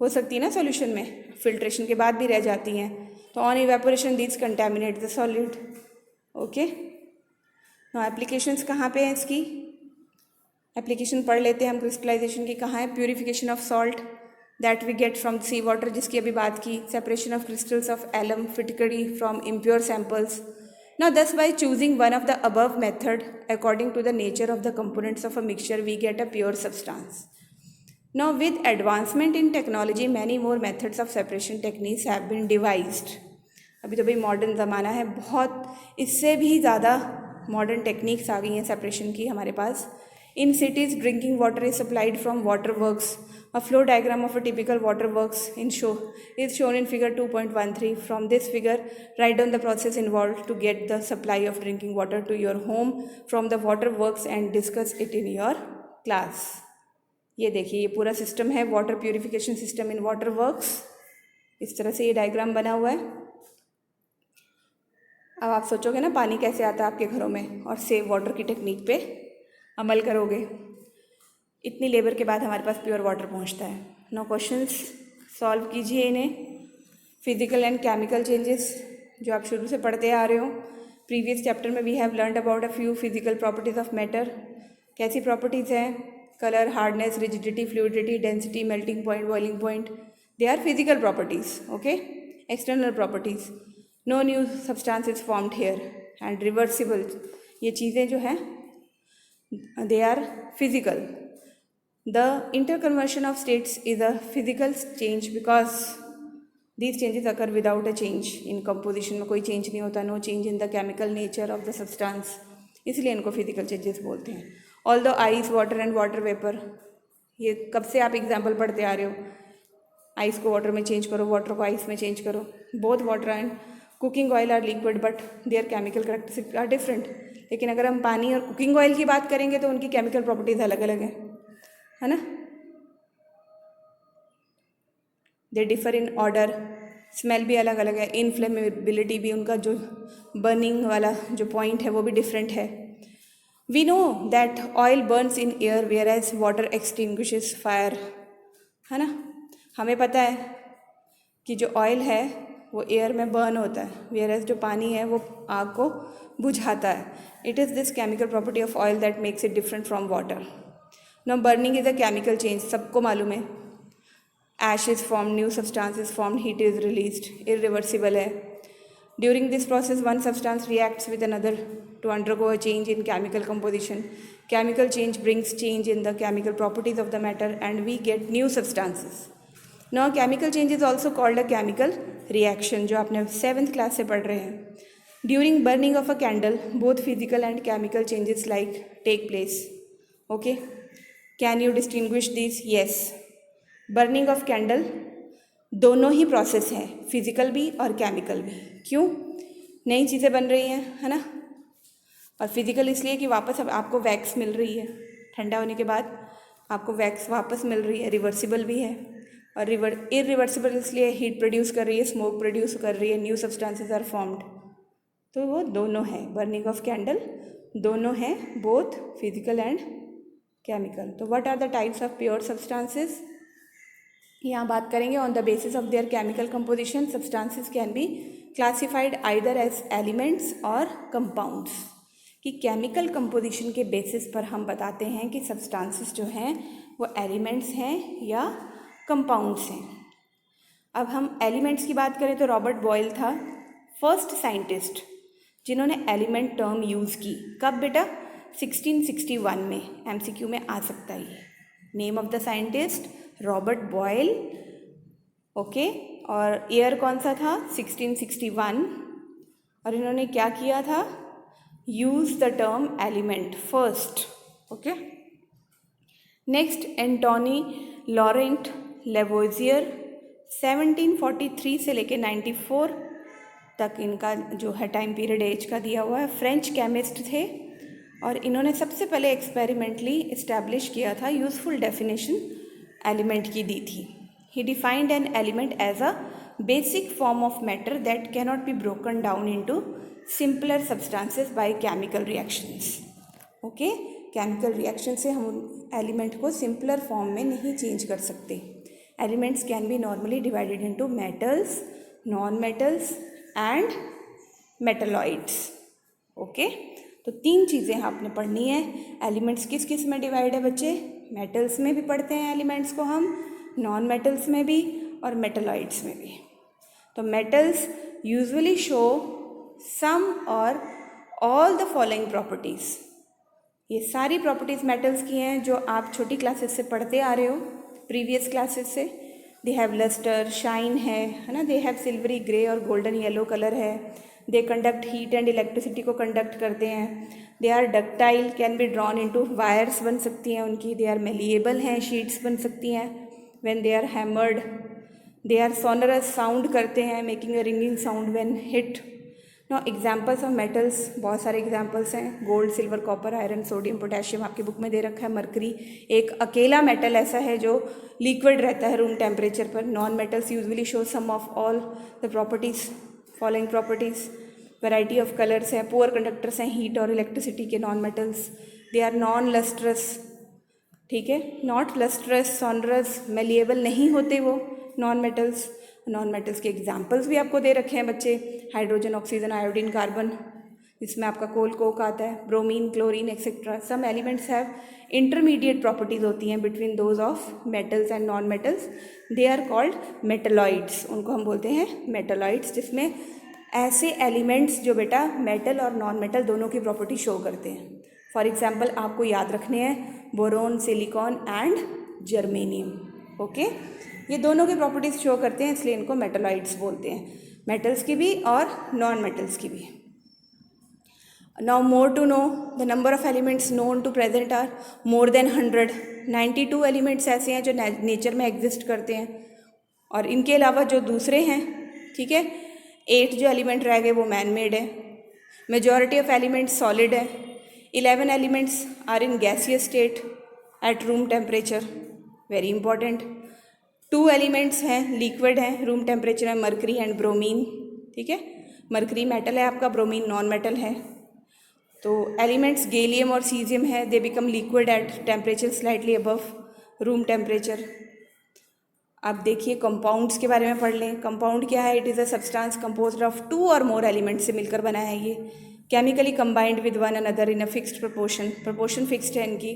हो सकती है ना सॉल्यूशन में, फिल्ट्रेशन के बाद भी रह जाती हैं, तो on evaporation these contaminate the solid. Okay, no applications कहाँ पे हैं इसकी, एप्लीकेशन पढ़ लेते हैं हम क्रिस्टलाइजेशन की। कहाँ है? Purification of salt that we get from sea water, जिसकी अभी बात की, separation of crystals of alum phitkari from impure samples. Now thus by choosing one of the above method according to the nature of the components of a mixture we get a pure substance. Now with advancement in technology many more methods of separation techniques have been devised. अभी तो भाई modern ज़माना है, बहुत इससे भी ज़्यादा modern techniques आ गई हैं सेपरेशन की हमारे पास। In cities drinking water is supplied from water works. A flow diagram of a typical water works is shown in figure 2.13. From this figure, write down the process involved to get the supply of drinking water to your home from the water works and discuss it in your class. ये देखिए, ये पूरा system है water purification system in water works. इस तरह से ये diagram बना हुआ है। अब आप सोचोगे ना पानी कैसे आता है आपके घरों में, और सेव वाटर की टेक्निक पे अमल करोगे, इतनी लेबर के बाद हमारे पास प्योर वाटर पहुंचता है। नो क्वेश्चंस सॉल्व कीजिए इन्हें। फिजिकल एंड केमिकल चेंजेस जो आप शुरू से पढ़ते आ रहे हो, प्रीवियस चैप्टर में we have learned about a few physical properties of matter. कैसी प्रॉपर्टीज़ हैं? Colour, hardness, rigidity, fluidity, density, melting point, boiling point, they are physical properties. Okay, external properties, no new substance is formed here and reversible, ये चीज़ें जो हैं they are physical. The interconversion of states is a physical change because these changes occur without a change in composition, में कोई change नहीं होता, no change in the chemical nature of the substance, इसलिए इनको physical changes बोलते हैं। Although ice, water and water vapor, ये कब से आप एग्जाम्पल पढ़ते आ रहे हो, आइस को वाटर में चेंज करो, वाटर को आइस में चेंज करो। Both water and cooking oil are liquid but their chemical characteristics are different. लेकिन अगर हम पानी और कुकिंग ऑयल की बात करेंगे तो उनकी केमिकल प्रॉपर्टीज़ अलग अलग हैं, है ना। They differ in order, smell भी अलग अलग है, इनफ्लेमेबिलिटी भी, उनका जो बर्निंग वाला जो पॉइंट है वो भी डिफरेंट है। We know that oil burns in air whereas water extinguishes fire, है ना। हमें पता है कि जो ऑयल है वो एयर में बर्न होता है, वेयर एज जो पानी है वो आग को बुझाता है। It is this chemical property of oil that makes it different from water. Now burning is a chemical change, सबको मालूम है। Ash is form, new substance is form, heat is released, irreversible है। During this process, one substance reacts with another to undergo a change in chemical composition. Chemical change brings change in the chemical properties of the matter and we get new substances. Now, chemical change is also called a chemical reaction, जो आपने 7th class से पढ़ रहे हैं. During burning of a candle, both physical and chemical changes like take place. Okay? Can you distinguish these? Yes. Burning of candle दोनों ही process हैं, physical भी और केमिकल भी. क्यों? नई चीज़ें बन रही हैं, है ना. और फिजिकल इसलिए कि वापस अब आपको वैक्स मिल रही है, ठंडा होने के बाद आपको वैक्स वापस मिल रही है, रिवर्सिबल भी है. और इरिवर्सिबल इसलिए हीट प्रोड्यूस कर रही है, स्मोक प्रोड्यूस कर रही है, न्यू सब्सटेंसेस आर फॉर्म्ड. तो वो दोनों है. बर्निंग ऑफ कैंडल दोनों हैं, बोथ फिजिकल एंड केमिकल. तो what are the types of pure substances, यहाँ बात करेंगे. On the basis of their chemical composition substances can be classified either as elements और कंपाउंड्स. कि केमिकल कंपोजिशन के basis पर हम बताते हैं कि सब्सटेंसेस जो हैं वो एलिमेंट्स हैं या कंपाउंड्स हैं. अब हम एलिमेंट्स की बात करें तो रॉबर्ट बॉयल था फर्स्ट साइंटिस्ट जिन्होंने एलिमेंट टर्म यूज़ की. कब बेटा? 1661 में. MCQ में आ सकता है ये. Name of the scientist Robert Boyle. Okay. और ईयर कौन सा था? 1661. और इन्होंने क्या किया था? Use the term element first. Okay. Next Antoine Laurent Lavoisier 1743 से लेके 94 तक इनका जो है टाइम पीरियड एज का दिया हुआ है. फ्रेंच केमिस्ट थे और इन्होंने सबसे पहले एक्सपेरिमेंटली इस्टेब्लिश किया था, यूजफुल डेफिनेशन एलिमेंट की दी थी. He defined an element as a basic form of matter that cannot be broken down into simpler substances by chemical reactions. Okay. Chemical reaction से हम एलिमेंट को सिंपलर फॉर्म में नहीं चेंज कर सकते. Elements can be normally divided into metals, non metals and metalloids. Okay. तो 3 चीज़ें आपने पढ़नी है. एलिमेंट्स किस किस में डिवाइड है बच्चे? मेटल्स में भी पढ़ते हैं एलिमेंट्स को हम, नॉन मेटल्स में भी और मेटलॉइड्स में भी. तो मेटल्स यूजुअली शो सम और ऑल द फॉलोइंग प्रॉपर्टीज़. ये सारी प्रॉपर्टीज़ मेटल्स की हैं जो आप छोटी क्लासेस से पढ़ते आ रहे हो, प्रीवियस क्लासेस से. दे हैव लस्टर, शाइन है ना. दे हैव सिल्वरी ग्रे और गोल्डन येलो कलर है. They conduct heat and electricity को कंडक्ट करते हैं. They are ductile, can be drawn into wires बन सकती हैं उनकी. दे आर मेलिएबल हैं, शीट्स बन सकती हैं when they are hammered. They are sonorous, sound करते हैं, making a ringing sound when hit. No examples of metals, बहुत सारे एग्जाम्पल्स हैं. Gold, silver, copper, iron, sodium, potassium आपकी बुक में दे रखा है. मरकरी एक अकेला मेटल ऐसा है जो लिक्विड रहता है रूम टेम्परेचर पर. Non metals usually show some of all the properties, following properties. Variety of colours हैं, पुअर कंडक्टर्स हैं हीट और इलेक्ट्रिसिटी के non metals. They are non lustrous. ठीक है. नॉट लस्ट्रस, सोनरस, मेलिएबल नहीं होते वो नॉन मेटल्स. नॉन मेटल्स के एग्जाम्पल्स भी आपको दे रखे हैं बच्चे. हाइड्रोजन, ऑक्सीजन, आयोडीन, कार्बन, जिसमें आपका कोल, कोक आता है, bromine, chlorine etcetera. Some elements have intermediate properties होती हैं between those of metals and non metals. They are called metalloids. उनको हम बोलते हैं मेटलॉइड्स, जिसमें ऐसे एलिमेंट्स जो बेटा मेटल और नॉन मेटल दोनों की प्रॉपर्टी शो करते हैं. फॉर एग्जाम्पल आपको याद रखने हैं boron, silicon and germanium. Okay. ये दोनों की प्रॉपर्टीज़ शो करते हैं, इसलिए इनको मेटलॉइड्स बोलते हैं, मेटल्स की भी और नॉन मेटल्स की भी. Now more to know the number of elements known to present are more than 100. 92 elements ऐसे हैं जो नेचर में एग्जिस्ट करते हैं. और इनके अलावा जो दूसरे हैं, ठीक है, 8 जो एलिमेंट रह गए वो मैन मेड है. मेजॉरिटी ऑफ एलिमेंट्स सॉलिड है. 11 elements are in gaseous state at room temperature, very important. 2 elements हैं लिक्विड हैं रूम टेम्परेचर में, मरकरी एंड ब्रोमीन. ठीक है. मरकरी मेटल है आपका, ब्रोमीन नॉन मेटल है. तो एलिमेंट्स गैलियम और सीजियम है, they become liquid at temperature slightly above room temperature. अब देखिए कंपाउंड्स के बारे में पढ़ लें. कंपाउंड क्या है? It is a substance composed of 2 और मोर एलिमेंट्स से मिलकर बना है ये. Chemically combined with one another in a fixed proportion. Proportion fixed है इनकी.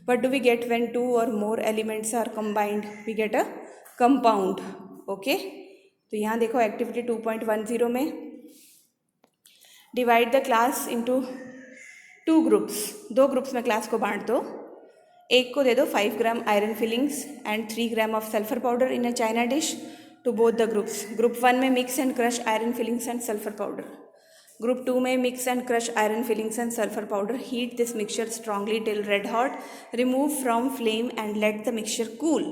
But do we get when 2 और more elements are combined? We get a compound. Okay. तो यहाँ देखो एक्टिविटी 2.10 में divide the class into 2 groups, 2 groups में class को बांट दो। एक को दे दो 5 gram iron filings and 3 gram of sulphur powder in a china dish to both the groups. Group 1 में mix and crush iron filings and sulphur powder. Group 2 में mix and crush iron filings and sulphur powder. Heat this mixture strongly till red hot, remove from flame and let the mixture cool.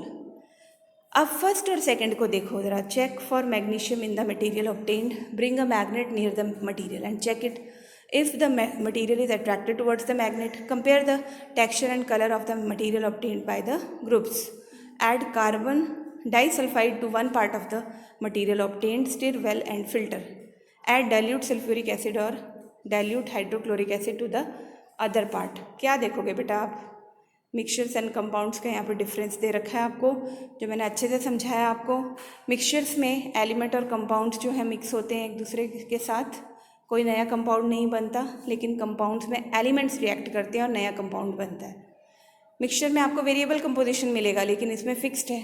अब first और second को देखो ज़रा। Check for magnesium in the material obtained, bring a magnet near the material and check it if the material is attracted towards the magnet. Compare the texture and color of the material obtained by the groups. Add carbon disulfide to one part of the material obtained, stir well and filter. Add dilute sulfuric acid or dilute hydrochloric acid to the other part. क्या देखोगे बेटा आप? Mixtures and compounds का यहाँ पर difference दे रखा है आपको, जो मैंने अच्छे से समझाया आपको। मिक्सचर्स में एलिमेंट और कंपाउंड्स जो है मिक्स होते हैं एक दूसरे के साथ, कोई नया कंपाउंड नहीं बनता, लेकिन कंपाउंड्स में एलिमेंट्स रिएक्ट करते हैं और नया कंपाउंड बनता है। मिक्सचर में आपको वेरिएबल कंपोजिशन मिलेगा, लेकिन इसमें फिक्स्ड है।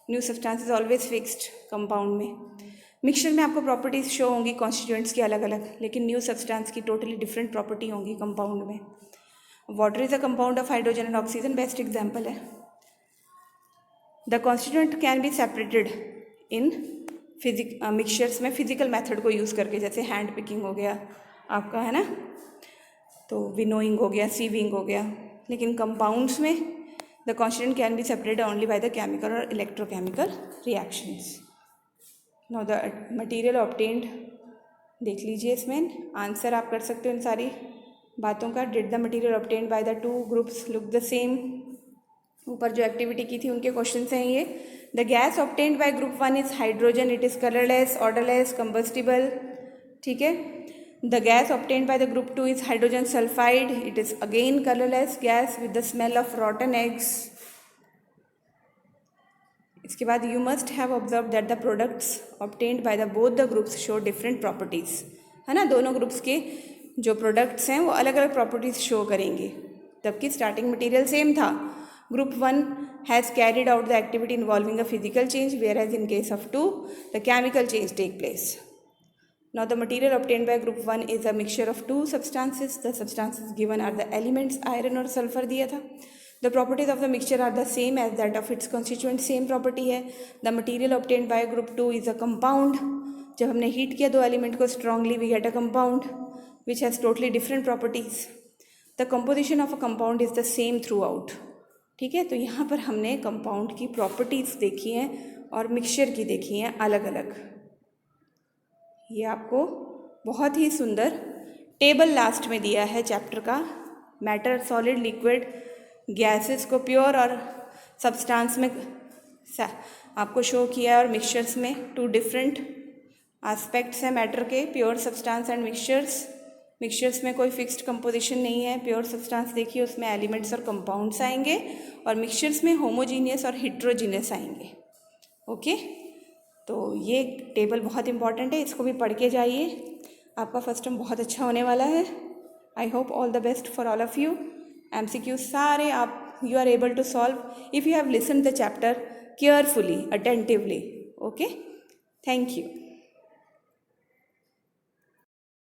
New substance is always fixed compound में। मिक्सचर में आपको प्रॉपर्टीज शो होंगी कॉन्स्टिट्यूएंट्स की अलग अलग, लेकिन न्यू सब्सटेंस की टोटली डिफरेंट प्रॉपर्टी होंगी कंपाउंड में। Water is a compound of hydrogen and oxygen, best example है। The constituent can be separated in mixtures में फिजिकल मेथड को यूज़ करके, जैसे हैंड पिकिंग हो गया आपका, है ना, तो विनोइंग हो गया, सीविंग हो गया। लेकिन कंपाउंड्स में the constituent can be separated only by the chemical or electrochemical reactions. Now the material obtained देख लीजिए, इसमें आंसर आप कर सकते हो इन सारी बातों का। Did the material obtained by the 2 groups look the same? ऊपर जो एक्टिविटी की थी उनके क्वेश्चन हैं ये। The gas obtained by group 1 is hydrogen, it is colourless, odourless, combustible, ठीक है। The gas obtained by the group 2 is hydrogen sulphide, it is again colourless gas with the smell of रॉटन eggs. इसके बाद you must have observe that the products obtained by the both the groups show different properties, है ना। दोनों groups के जो products हैं वो अलग अलग प्रॉपर्टीज़ शो करेंगे, जबकि स्टार्टिंग मटेरियल सेम था। Group 1 has carried out the activity involving a physical change, whereas in case of 2, the chemical change take place. Now the material obtained by Group 1 is a mixture of 2 substances. The substances given are the elements iron और sulfur दिया था। The properties of the mixture are the same as that of its constituent, same property है। The material obtained by Group 2 is a compound. जब हमने heat किया 2 element को strongly, we get a compound which has totally different properties. The composition of a compound is the same throughout. ठीक है, तो यहाँ पर हमने कंपाउंड की प्रॉपर्टीज़ देखी हैं और मिक्सचर की देखी हैं अलग अलग। ये आपको बहुत ही सुंदर टेबल लास्ट में दिया है चैप्टर का। मैटर, सॉलिड, लिक्विड, गैसेस को प्योर और सब्सटेंस में आपको शो किया है, और मिक्सचर्स में 2 डिफरेंट एस्पेक्ट्स हैं मैटर के, pure substance and mixtures. Mixtures में कोई फिक्स्ड कंपोजिशन नहीं है। प्योर सब्सटेंस देखिए, उसमें एलिमेंट्स और कंपाउंड्स आएंगे, और मिक्सचर्स में होमोजीनियस और हिट्रोजीनियस आएंगे। ओके, तो ये टेबल बहुत इंपॉर्टेंट है, इसको भी पढ़ के जाइए। आपका फर्स्ट टर्म बहुत अच्छा होने वाला है। I hope all the best for all of you. MCQ सारे आप you are able to solve if you have listen the chapter carefully, attentively. Okay, thank you.